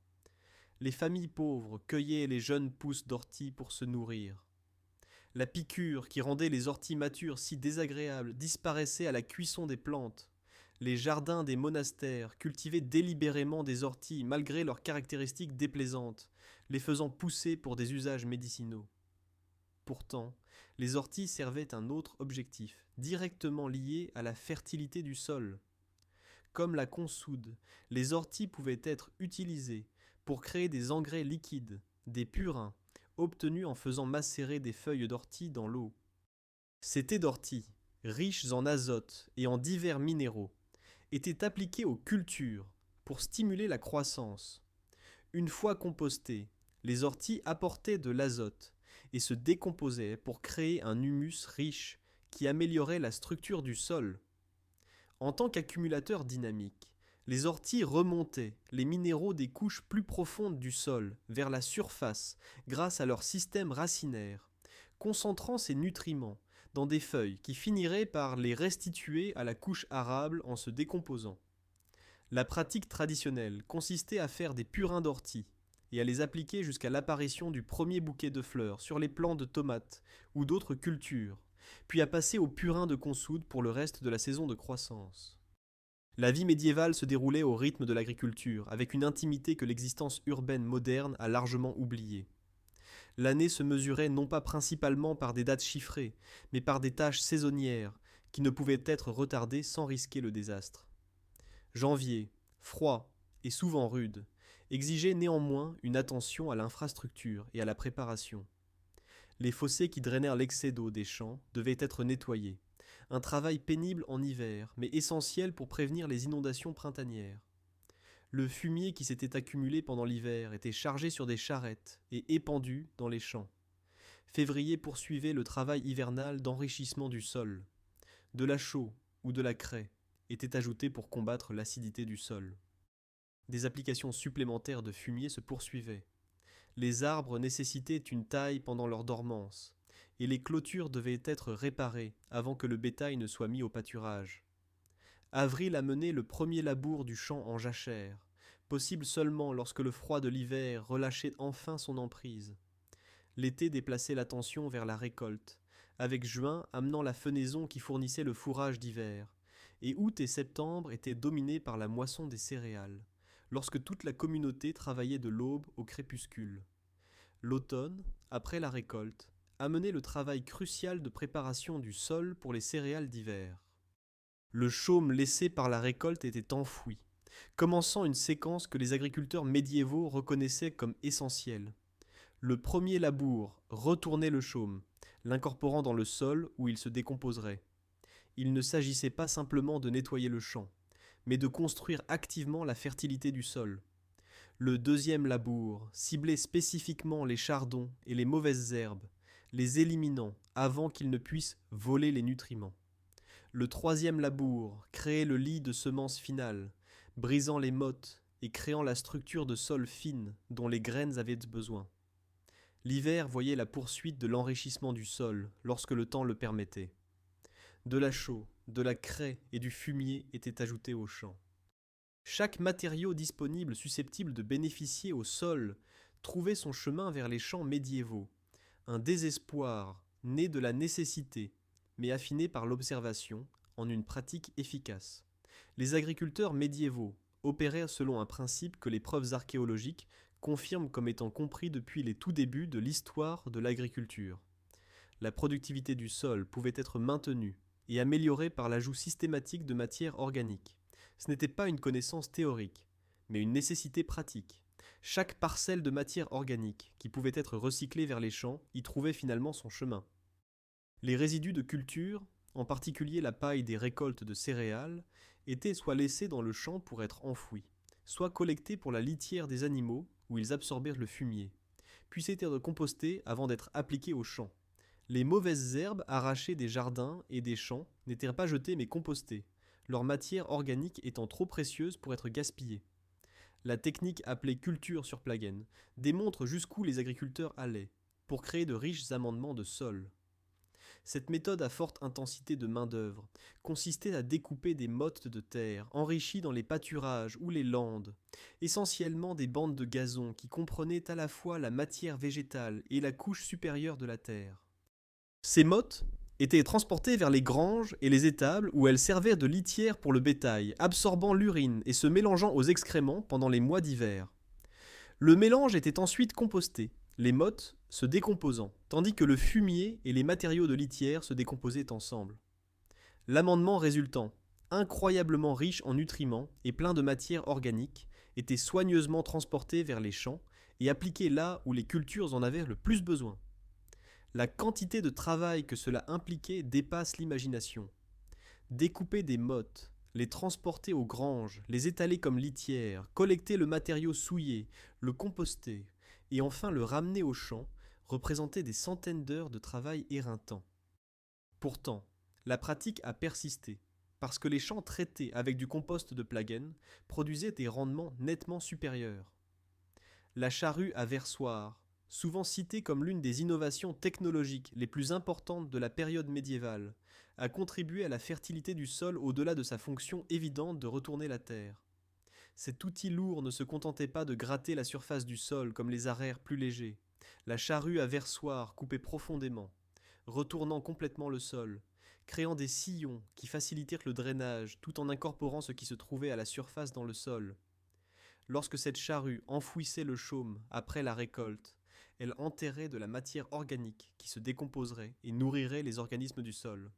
A: les familles pauvres cueillaient les jeunes pousses d'ortie pour se nourrir. La piqûre qui rendait les orties matures si désagréables disparaissait à la cuisson des plantes. Les jardins des monastères cultivaient délibérément des orties malgré leurs caractéristiques déplaisantes, les faisant pousser pour des usages médicinaux. Pourtant, les orties servaient un autre objectif, directement lié à la fertilité du sol. Comme la consoude, les orties pouvaient être utilisées pour créer des engrais liquides, des purins, obtenus en faisant macérer des feuilles d'ortie dans l'eau. Ces thés d'ortie, riches en azote et en divers minéraux, étaient appliqués aux cultures pour stimuler la croissance. Une fois compostées, les orties apportaient de l'azote et se décomposaient pour créer un humus riche qui améliorait la structure du sol. En tant qu'accumulateur dynamique, les orties remontaient les minéraux des couches plus profondes du sol vers la surface grâce à leur système racinaire, concentrant ces nutriments dans des feuilles qui finiraient par les restituer à la couche arable en se décomposant. La pratique traditionnelle consistait à faire des purins d'ortie et à les appliquer jusqu'à l'apparition du premier bouquet de fleurs sur les plants de tomates ou d'autres cultures, puis à passer au purin de consoude pour le reste de la saison de croissance. La vie médiévale se déroulait au rythme de l'agriculture, avec une intimité que l'existence urbaine moderne a largement oubliée. L'année se mesurait non pas principalement par des dates chiffrées, mais par des tâches saisonnières qui ne pouvaient être retardées sans risquer le désastre. Janvier, froid et souvent rude, exigeait néanmoins une attention à l'infrastructure et à la préparation. Les fossés qui drainèrent l'excès d'eau des champs devaient être nettoyés, un travail pénible en hiver, mais essentiel pour prévenir les inondations printanières. Le fumier qui s'était accumulé pendant l'hiver était chargé sur des charrettes et épandu dans les champs. Février poursuivait le travail hivernal d'enrichissement du sol. De la chaux ou de la craie était ajoutée pour combattre l'acidité du sol. Des applications supplémentaires de fumier se poursuivaient. Les arbres nécessitaient une taille pendant leur dormance, et les clôtures devaient être réparées avant que le bétail ne soit mis au pâturage. Avril amenait le premier labour du champ en jachère, possible seulement lorsque le froid de l'hiver relâchait enfin son emprise. L'été déplaçait l'attention vers la récolte, avec juin amenant la fenaison qui fournissait le fourrage d'hiver, et août et septembre étaient dominés par la moisson des céréales, lorsque toute la communauté travaillait de l'aube au crépuscule. L'automne, après la récolte, amenait le travail crucial de préparation du sol pour les céréales d'hiver. Le chaume laissé par la récolte était enfoui, commençant une séquence que les agriculteurs médiévaux reconnaissaient comme essentielle. Le premier labour retournait le chaume, l'incorporant dans le sol où il se décomposerait. Il ne s'agissait pas simplement de nettoyer le champ, mais de construire activement la fertilité du sol. Le deuxième labour ciblait spécifiquement les chardons et les mauvaises herbes, les éliminant avant qu'ils ne puissent voler les nutriments. Le troisième labour créait le lit de semences finales, brisant les mottes et créant la structure de sol fine dont les graines avaient besoin. L'hiver voyait la poursuite de l'enrichissement du sol lorsque le temps le permettait. De la chaux, de la craie et du fumier étaient ajoutés aux champs. Chaque matériau disponible susceptible de bénéficier au sol trouvait son chemin vers les champs médiévaux, un désespoir né de la nécessité, mais affiné par l'observation, en une pratique efficace. Les agriculteurs médiévaux opérèrent selon un principe que les preuves archéologiques confirment comme étant compris depuis les tout débuts de l'histoire de l'agriculture. La productivité du sol pouvait être maintenue et améliorée par l'ajout systématique de matières organiques. Ce n'était pas une connaissance théorique, mais une nécessité pratique. Chaque parcelle de matière organique qui pouvait être recyclée vers les champs y trouvait finalement son chemin. Les résidus de culture, en particulier la paille des récoltes de céréales, étaient soit laissés dans le champ pour être enfouis, soit collectés pour la litière des animaux où ils absorbèrent le fumier, puis étaient compostés avant d'être appliqués aux champs. Les mauvaises herbes arrachées des jardins et des champs n'étaient pas jetées mais compostées, leur matière organique étant trop précieuse pour être gaspillée. La technique appelée culture sur Plagen démontre jusqu'où les agriculteurs allaient pour créer de riches amendements de sol. Cette méthode à forte intensité de main-d'œuvre consistait à découper des mottes de terre enrichies dans les pâturages ou les landes, essentiellement des bandes de gazon qui comprenaient à la fois la matière végétale et la couche supérieure de la terre. Ces mottes étaient transportées vers les granges et les étables où elles servaient de litière pour le bétail, absorbant l'urine et se mélangeant aux excréments pendant les mois d'hiver. Le mélange était ensuite composté, les mottes se décomposant, tandis que le fumier et les matériaux de litière se décomposaient ensemble. L'amendement résultant, incroyablement riche en nutriments et plein de matière organique, était soigneusement transporté vers les champs et appliqué là où les cultures en avaient le plus besoin. La quantité de travail que cela impliquait dépasse l'imagination. Découper des mottes, les transporter aux granges, les étaler comme litière, collecter le matériau souillé, le composter, et enfin le ramener au champ, représentait des centaines d'heures de travail éreintant. Pourtant, la pratique a persisté, parce que les champs traités avec du compost de Plagen produisaient des rendements nettement supérieurs. La charrue à versoir, souvent citée comme l'une des innovations technologiques les plus importantes de la période médiévale, a contribué à la fertilité du sol au-delà de sa fonction évidente de retourner la terre. Cet outil lourd ne se contentait pas de gratter la surface du sol comme les arères plus légers. La charrue à versoir coupait profondément, retournant complètement le sol, créant des sillons qui facilitèrent le drainage tout en incorporant ce qui se trouvait à la surface dans le sol. Lorsque cette charrue enfouissait le chaume après la récolte, elle enterrait de la matière organique qui se décomposerait et nourrirait les organismes du sol.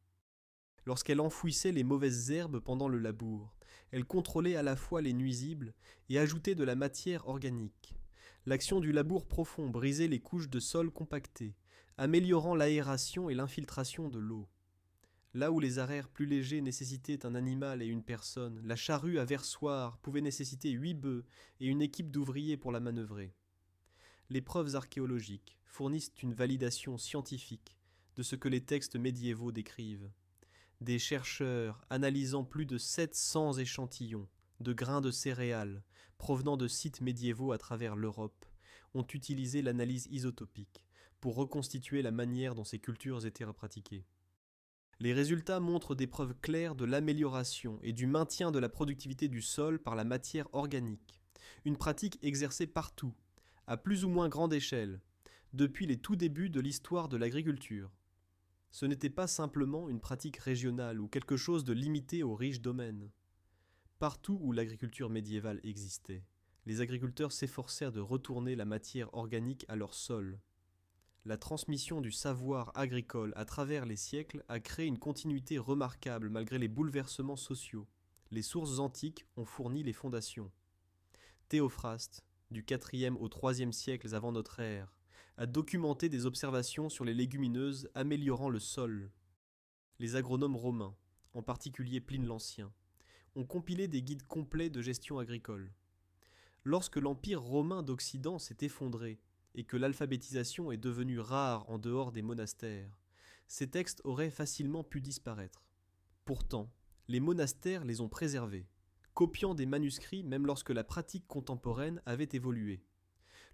A: Lorsqu'elle enfouissait les mauvaises herbes pendant le labour, elle contrôlait à la fois les nuisibles et ajoutait de la matière organique. L'action du labour profond brisait les couches de sol compactées, améliorant l'aération et l'infiltration de l'eau. Là où les arères plus légers nécessitaient un animal et une personne, la charrue à versoir pouvait nécessiter 8 bœufs et une équipe d'ouvriers pour la manœuvrer. Les preuves archéologiques fournissent une validation scientifique de ce que les textes médiévaux décrivent. Des chercheurs analysant plus de 700 échantillons de grains de céréales provenant de sites médiévaux à travers l'Europe ont utilisé l'analyse isotopique pour reconstituer la manière dont ces cultures étaient pratiquées. Les résultats montrent des preuves claires de l'amélioration et du maintien de la productivité du sol par la matière organique, une pratique exercée partout, à plus ou moins grande échelle, depuis les tout débuts de l'histoire de l'agriculture. Ce n'était pas simplement une pratique régionale ou quelque chose de limité aux riches domaines. Partout où l'agriculture médiévale existait, les agriculteurs s'efforcèrent de retourner la matière organique à leur sol. La transmission du savoir agricole à travers les siècles a créé une continuité remarquable malgré les bouleversements sociaux. Les sources antiques ont fourni les fondations. Théophraste, du IVe au IIIe siècle avant notre ère, a documenté des observations sur les légumineuses améliorant le sol. Les agronomes romains, en particulier Pline l'Ancien, ont compilé des guides complets de gestion agricole. Lorsque l'Empire romain d'Occident s'est effondré et que l'alphabétisation est devenue rare en dehors des monastères, ces textes auraient facilement pu disparaître. Pourtant, les monastères les ont préservés, copiant des manuscrits même lorsque la pratique contemporaine avait évolué.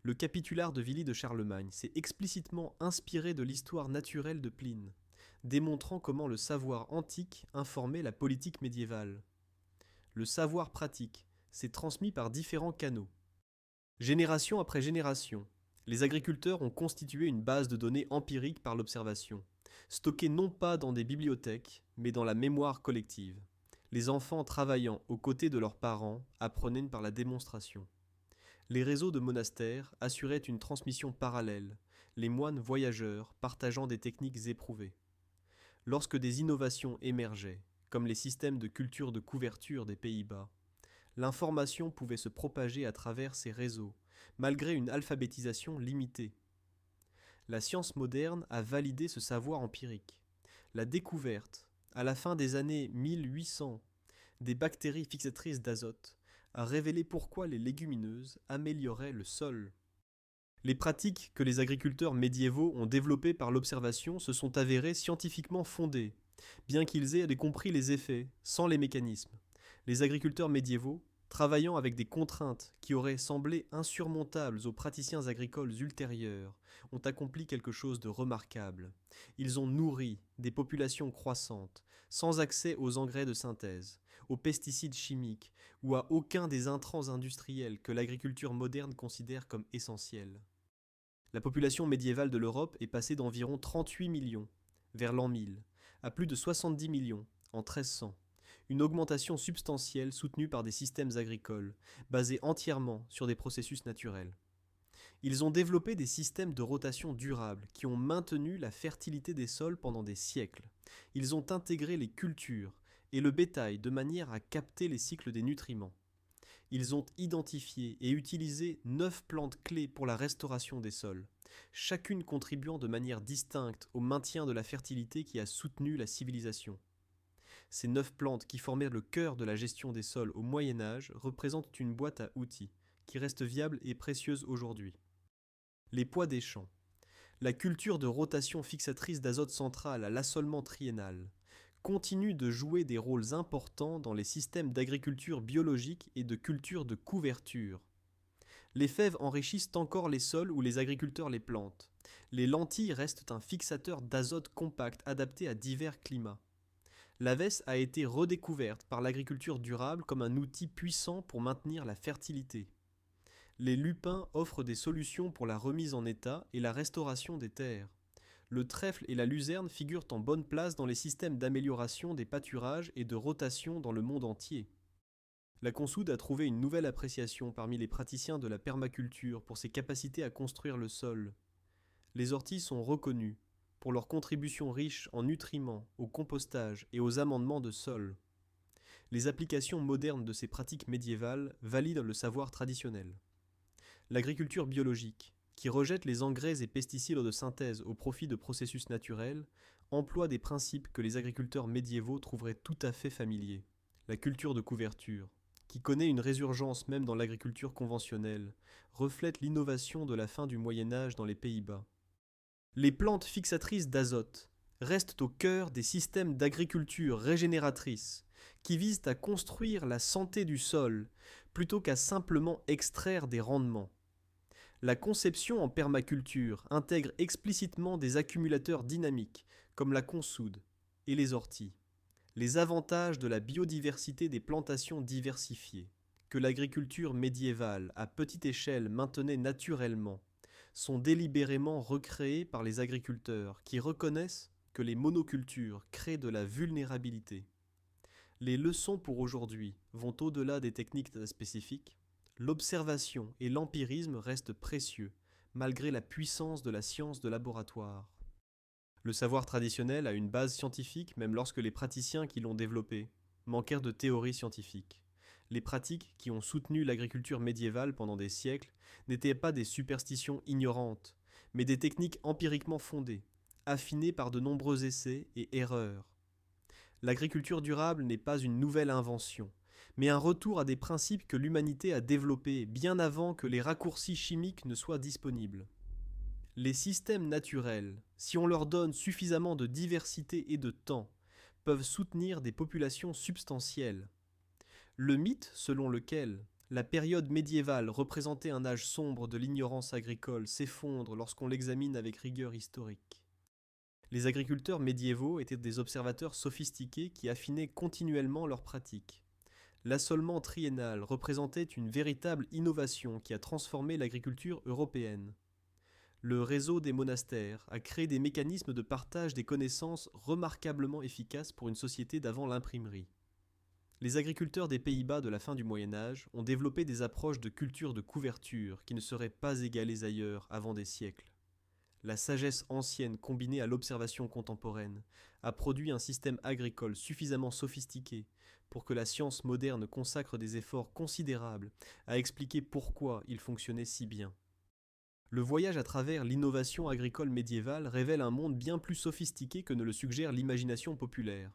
A: Le capitulaire de Villy de Charlemagne s'est explicitement inspiré de l'histoire naturelle de Pline, démontrant comment le savoir antique informait la politique médiévale. Le savoir pratique s'est transmis par différents canaux. Génération après génération, les agriculteurs ont constitué une base de données empirique par l'observation, stockée non pas dans des bibliothèques, mais dans la mémoire collective. Les enfants travaillant aux côtés de leurs parents apprenaient par la démonstration. Les réseaux de monastères assuraient une transmission parallèle, les moines voyageurs partageant des techniques éprouvées. Lorsque des innovations émergeaient, comme les systèmes de culture de couverture des Pays-Bas, l'information pouvait se propager à travers ces réseaux, malgré une alphabétisation limitée. La science moderne a validé ce savoir empirique. La découverte, à la fin des années 1800, des bactéries fixatrices d'azote a révélé pourquoi les légumineuses amélioraient le sol. Les pratiques que les agriculteurs médiévaux ont développées par l'observation se sont avérées scientifiquement fondées, bien qu'ils aient compris les effets, sans les mécanismes. Les agriculteurs médiévaux, travaillant avec des contraintes qui auraient semblé insurmontables aux praticiens agricoles ultérieurs, ont accompli quelque chose de remarquable. Ils ont nourri des populations croissantes, sans accès aux engrais de synthèse, aux pesticides chimiques ou à aucun des intrants industriels que l'agriculture moderne considère comme essentiels. La population médiévale de l'Europe est passée d'environ 38 millions, vers l'an 1000, à plus de 70 millions, en 1300. Une augmentation substantielle soutenue par des systèmes agricoles, basés entièrement sur des processus naturels. Ils ont développé des systèmes de rotation durables qui ont maintenu la fertilité des sols pendant des siècles. Ils ont intégré les cultures et le bétail de manière à capter les cycles des nutriments. Ils ont identifié et utilisé 9 plantes clés pour la restauration des sols, chacune contribuant de manière distincte au maintien de la fertilité qui a soutenu la civilisation. Ces 9 plantes qui formaient le cœur de la gestion des sols au Moyen Âge représentent une boîte à outils qui reste viable et précieuse aujourd'hui. Les pois des champs. La culture de rotation fixatrice d'azote central à l'assolement triennal continue de jouer des rôles importants dans les systèmes d'agriculture biologique et de culture de couverture. Les fèves enrichissent encore les sols où les agriculteurs les plantent. Les lentilles restent un fixateur d'azote compact adapté à divers climats. La vesse a été redécouverte par l'agriculture durable comme un outil puissant pour maintenir la fertilité. Les lupins offrent des solutions pour la remise en état et la restauration des terres. Le trèfle et la luzerne figurent en bonne place dans les systèmes d'amélioration des pâturages et de rotation dans le monde entier. La consoude a trouvé une nouvelle appréciation parmi les praticiens de la permaculture pour ses capacités à construire le sol. Les orties sont reconnues, pour leur contribution riche en nutriments, au compostage et aux amendements de sol. Les applications modernes de ces pratiques médiévales valident le savoir traditionnel. L'agriculture biologique, qui rejette les engrais et pesticides de synthèse au profit de processus naturels, emploie des principes que les agriculteurs médiévaux trouveraient tout à fait familiers. La culture de couverture, qui connaît une résurgence même dans l'agriculture conventionnelle, reflète l'innovation de la fin du Moyen Âge dans les Pays-Bas. Les plantes fixatrices d'azote restent au cœur des systèmes d'agriculture régénératrice qui visent à construire la santé du sol plutôt qu'à simplement extraire des rendements. La conception en permaculture intègre explicitement des accumulateurs dynamiques comme la consoude et les orties. Les avantages de la biodiversité des plantations diversifiées, que l'agriculture médiévale à petite échelle maintenait naturellement, sont délibérément recréés par les agriculteurs qui reconnaissent que les monocultures créent de la vulnérabilité. Les leçons pour aujourd'hui vont au-delà des techniques spécifiques. L'observation et l'empirisme restent précieux, malgré la puissance de la science de laboratoire. Le savoir traditionnel a une base scientifique même lorsque les praticiens qui l'ont développé manquèrent de théorie scientifique. Les pratiques qui ont soutenu l'agriculture médiévale pendant des siècles n'étaient pas des superstitions ignorantes, mais des techniques empiriquement fondées, affinées par de nombreux essais et erreurs. L'agriculture durable n'est pas une nouvelle invention, mais un retour à des principes que l'humanité a développés bien avant que les raccourcis chimiques ne soient disponibles. Les systèmes naturels, si on leur donne suffisamment de diversité et de temps, peuvent soutenir des populations substantielles. Le mythe selon lequel la période médiévale représentait un âge sombre de l'ignorance agricole s'effondre lorsqu'on l'examine avec rigueur historique. Les agriculteurs médiévaux étaient des observateurs sophistiqués qui affinaient continuellement leurs pratiques. L'assolement triennal représentait une véritable innovation qui a transformé l'agriculture européenne. Le réseau des monastères a créé des mécanismes de partage des connaissances remarquablement efficaces pour une société d'avant l'imprimerie. Les agriculteurs des Pays-Bas de la fin du Moyen Âge ont développé des approches de culture de couverture qui ne seraient pas égalées ailleurs avant des siècles. La sagesse ancienne combinée à l'observation contemporaine a produit un système agricole suffisamment sophistiqué pour que la science moderne consacre des efforts considérables à expliquer pourquoi il fonctionnait si bien. Le voyage à travers l'innovation agricole médiévale révèle un monde bien plus sophistiqué que ne le suggère l'imagination populaire.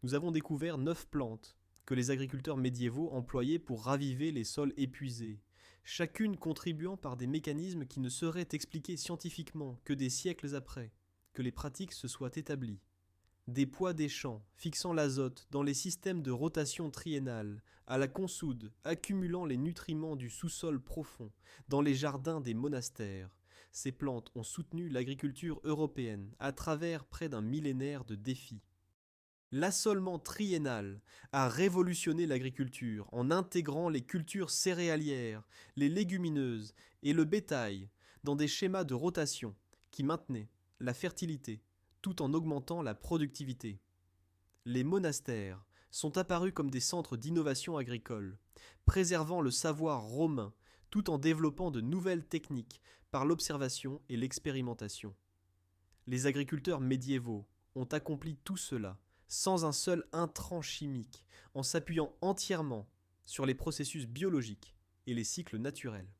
A: Nous avons découvert 9 plantes que les agriculteurs médiévaux employaient pour raviver les sols épuisés, chacune contribuant par des mécanismes qui ne seraient expliqués scientifiquement que des siècles après que les pratiques se soient établies. Des poids des champs fixant l'azote dans les systèmes de rotation triennale, à la consoude accumulant les nutriments du sous-sol profond, dans les jardins des monastères. Ces plantes ont soutenu l'agriculture européenne à travers près d'un millénaire de défis. L'assolement triennal a révolutionné l'agriculture en intégrant les cultures céréalières, les légumineuses et le bétail dans des schémas de rotation qui maintenaient la fertilité tout en augmentant la productivité. Les monastères sont apparus comme des centres d'innovation agricole, préservant le savoir romain tout en développant de nouvelles techniques par l'observation et l'expérimentation. Les agriculteurs médiévaux ont accompli tout cela sans un seul intrant chimique, en s'appuyant entièrement sur les processus biologiques et les cycles naturels.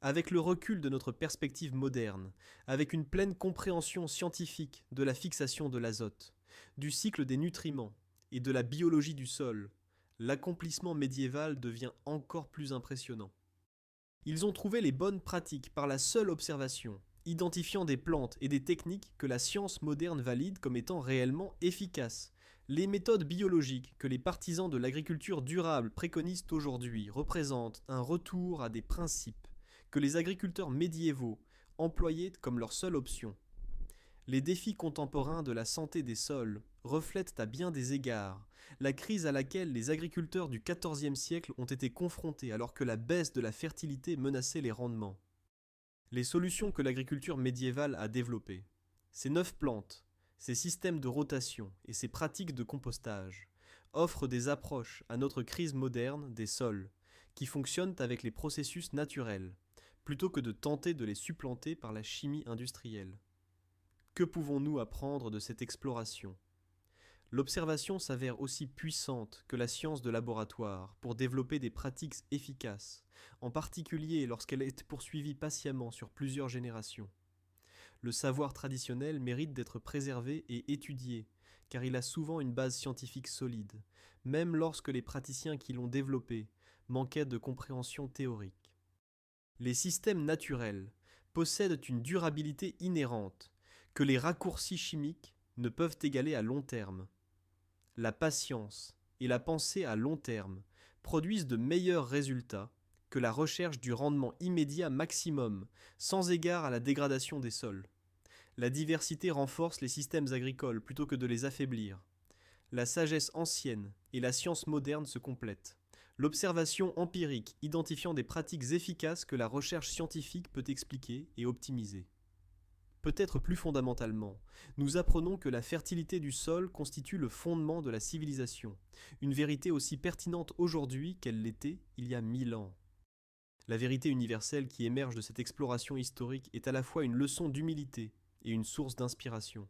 A: Avec le recul de notre perspective moderne, avec une pleine compréhension scientifique de la fixation de l'azote, du cycle des nutriments et de la biologie du sol, l'accomplissement médiéval devient encore plus impressionnant. Ils ont trouvé les bonnes pratiques par la seule observation, identifiant des plantes et des techniques que la science moderne valide comme étant réellement efficaces. Les méthodes biologiques que les partisans de l'agriculture durable préconisent aujourd'hui représentent un retour à des principes que les agriculteurs médiévaux employaient comme leur seule option. Les défis contemporains de la santé des sols reflètent à bien des égards la crise à laquelle les agriculteurs du XIVe siècle ont été confrontés alors que la baisse de la fertilité menaçait les rendements. Les solutions que l'agriculture médiévale a développées, ces 9 plantes, ces systèmes de rotation et ces pratiques de compostage, offrent des approches à notre crise moderne des sols, qui fonctionnent avec les processus naturels, plutôt que de tenter de les supplanter par la chimie industrielle. Que pouvons-nous apprendre de cette exploration ? L'observation s'avère aussi puissante que la science de laboratoire pour développer des pratiques efficaces, en particulier lorsqu'elle est poursuivie patiemment sur plusieurs générations. Le savoir traditionnel mérite d'être préservé et étudié, car il a souvent une base scientifique solide, même lorsque les praticiens qui l'ont développé manquaient de compréhension théorique. Les systèmes naturels possèdent une durabilité inhérente que les raccourcis chimiques ne peuvent égaler à long terme. La patience et la pensée à long terme produisent de meilleurs résultats que la recherche du rendement immédiat maximum, sans égard à la dégradation des sols. La diversité renforce les systèmes agricoles plutôt que de les affaiblir. La sagesse ancienne et la science moderne se complètent. L'observation empirique identifiant des pratiques efficaces que la recherche scientifique peut expliquer et optimiser. Peut-être plus fondamentalement, nous apprenons que la fertilité du sol constitue le fondement de la civilisation, une vérité aussi pertinente aujourd'hui qu'elle l'était il y a 1000 ans. La vérité universelle qui émerge de cette exploration historique est à la fois une leçon d'humilité et une source d'inspiration.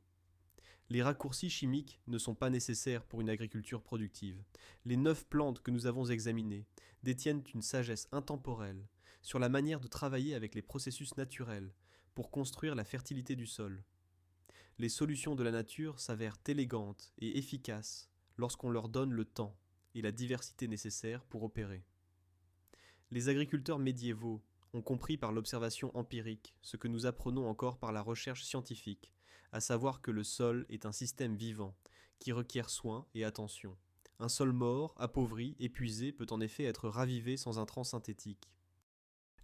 A: Les raccourcis chimiques ne sont pas nécessaires pour une agriculture productive. Les 9 plantes que nous avons examinées détiennent une sagesse intemporelle sur la manière de travailler avec les processus naturels pour construire la fertilité du sol. Les solutions de la nature s'avèrent élégantes et efficaces lorsqu'on leur donne le temps et la diversité nécessaires pour opérer. Les agriculteurs médiévaux ont compris par l'observation empirique ce que nous apprenons encore par la recherche scientifique, à savoir que le sol est un système vivant qui requiert soin et attention. Un sol mort, appauvri, épuisé peut en effet être ravivé sans intrants synthétiques.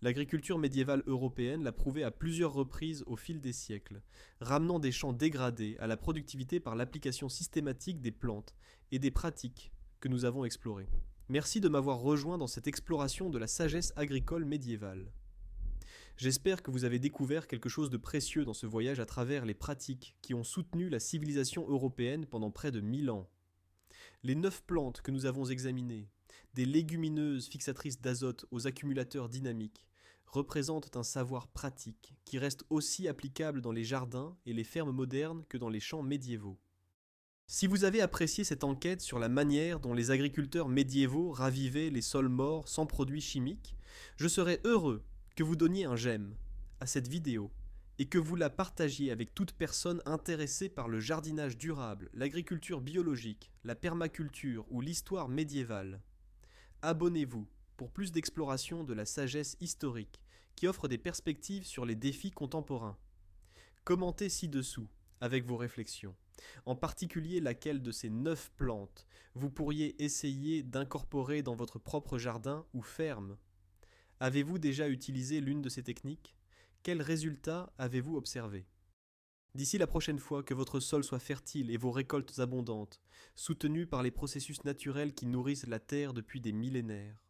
A: L'agriculture médiévale européenne l'a prouvé à plusieurs reprises au fil des siècles, ramenant des champs dégradés à la productivité par l'application systématique des plantes et des pratiques que nous avons explorées. Merci de m'avoir rejoint dans cette exploration de la sagesse agricole médiévale. J'espère que vous avez découvert quelque chose de précieux dans ce voyage à travers les pratiques qui ont soutenu la civilisation européenne pendant près de 1000 ans. Les 9 plantes que nous avons examinées, des légumineuses fixatrices d'azote aux accumulateurs dynamiques, représentent un savoir pratique qui reste aussi applicable dans les jardins et les fermes modernes que dans les champs médiévaux. Si vous avez apprécié cette enquête sur la manière dont les agriculteurs médiévaux ravivaient les sols morts sans produits chimiques, je serais heureux que vous donniez un j'aime à cette vidéo et que vous la partagiez avec toute personne intéressée par le jardinage durable, l'agriculture biologique, la permaculture ou l'histoire médiévale. Abonnez-vous pour plus d'exploration de la sagesse historique qui offre des perspectives sur les défis contemporains. Commentez ci-dessous avec vos réflexions, en particulier laquelle de ces 9 plantes vous pourriez essayer d'incorporer dans votre propre jardin ou ferme. Avez-vous déjà utilisé l'une de ces techniques ? Quels résultats avez-vous observés ? D'ici la prochaine fois, que votre sol soit fertile et vos récoltes abondantes, soutenues par les processus naturels qui nourrissent la terre depuis des millénaires.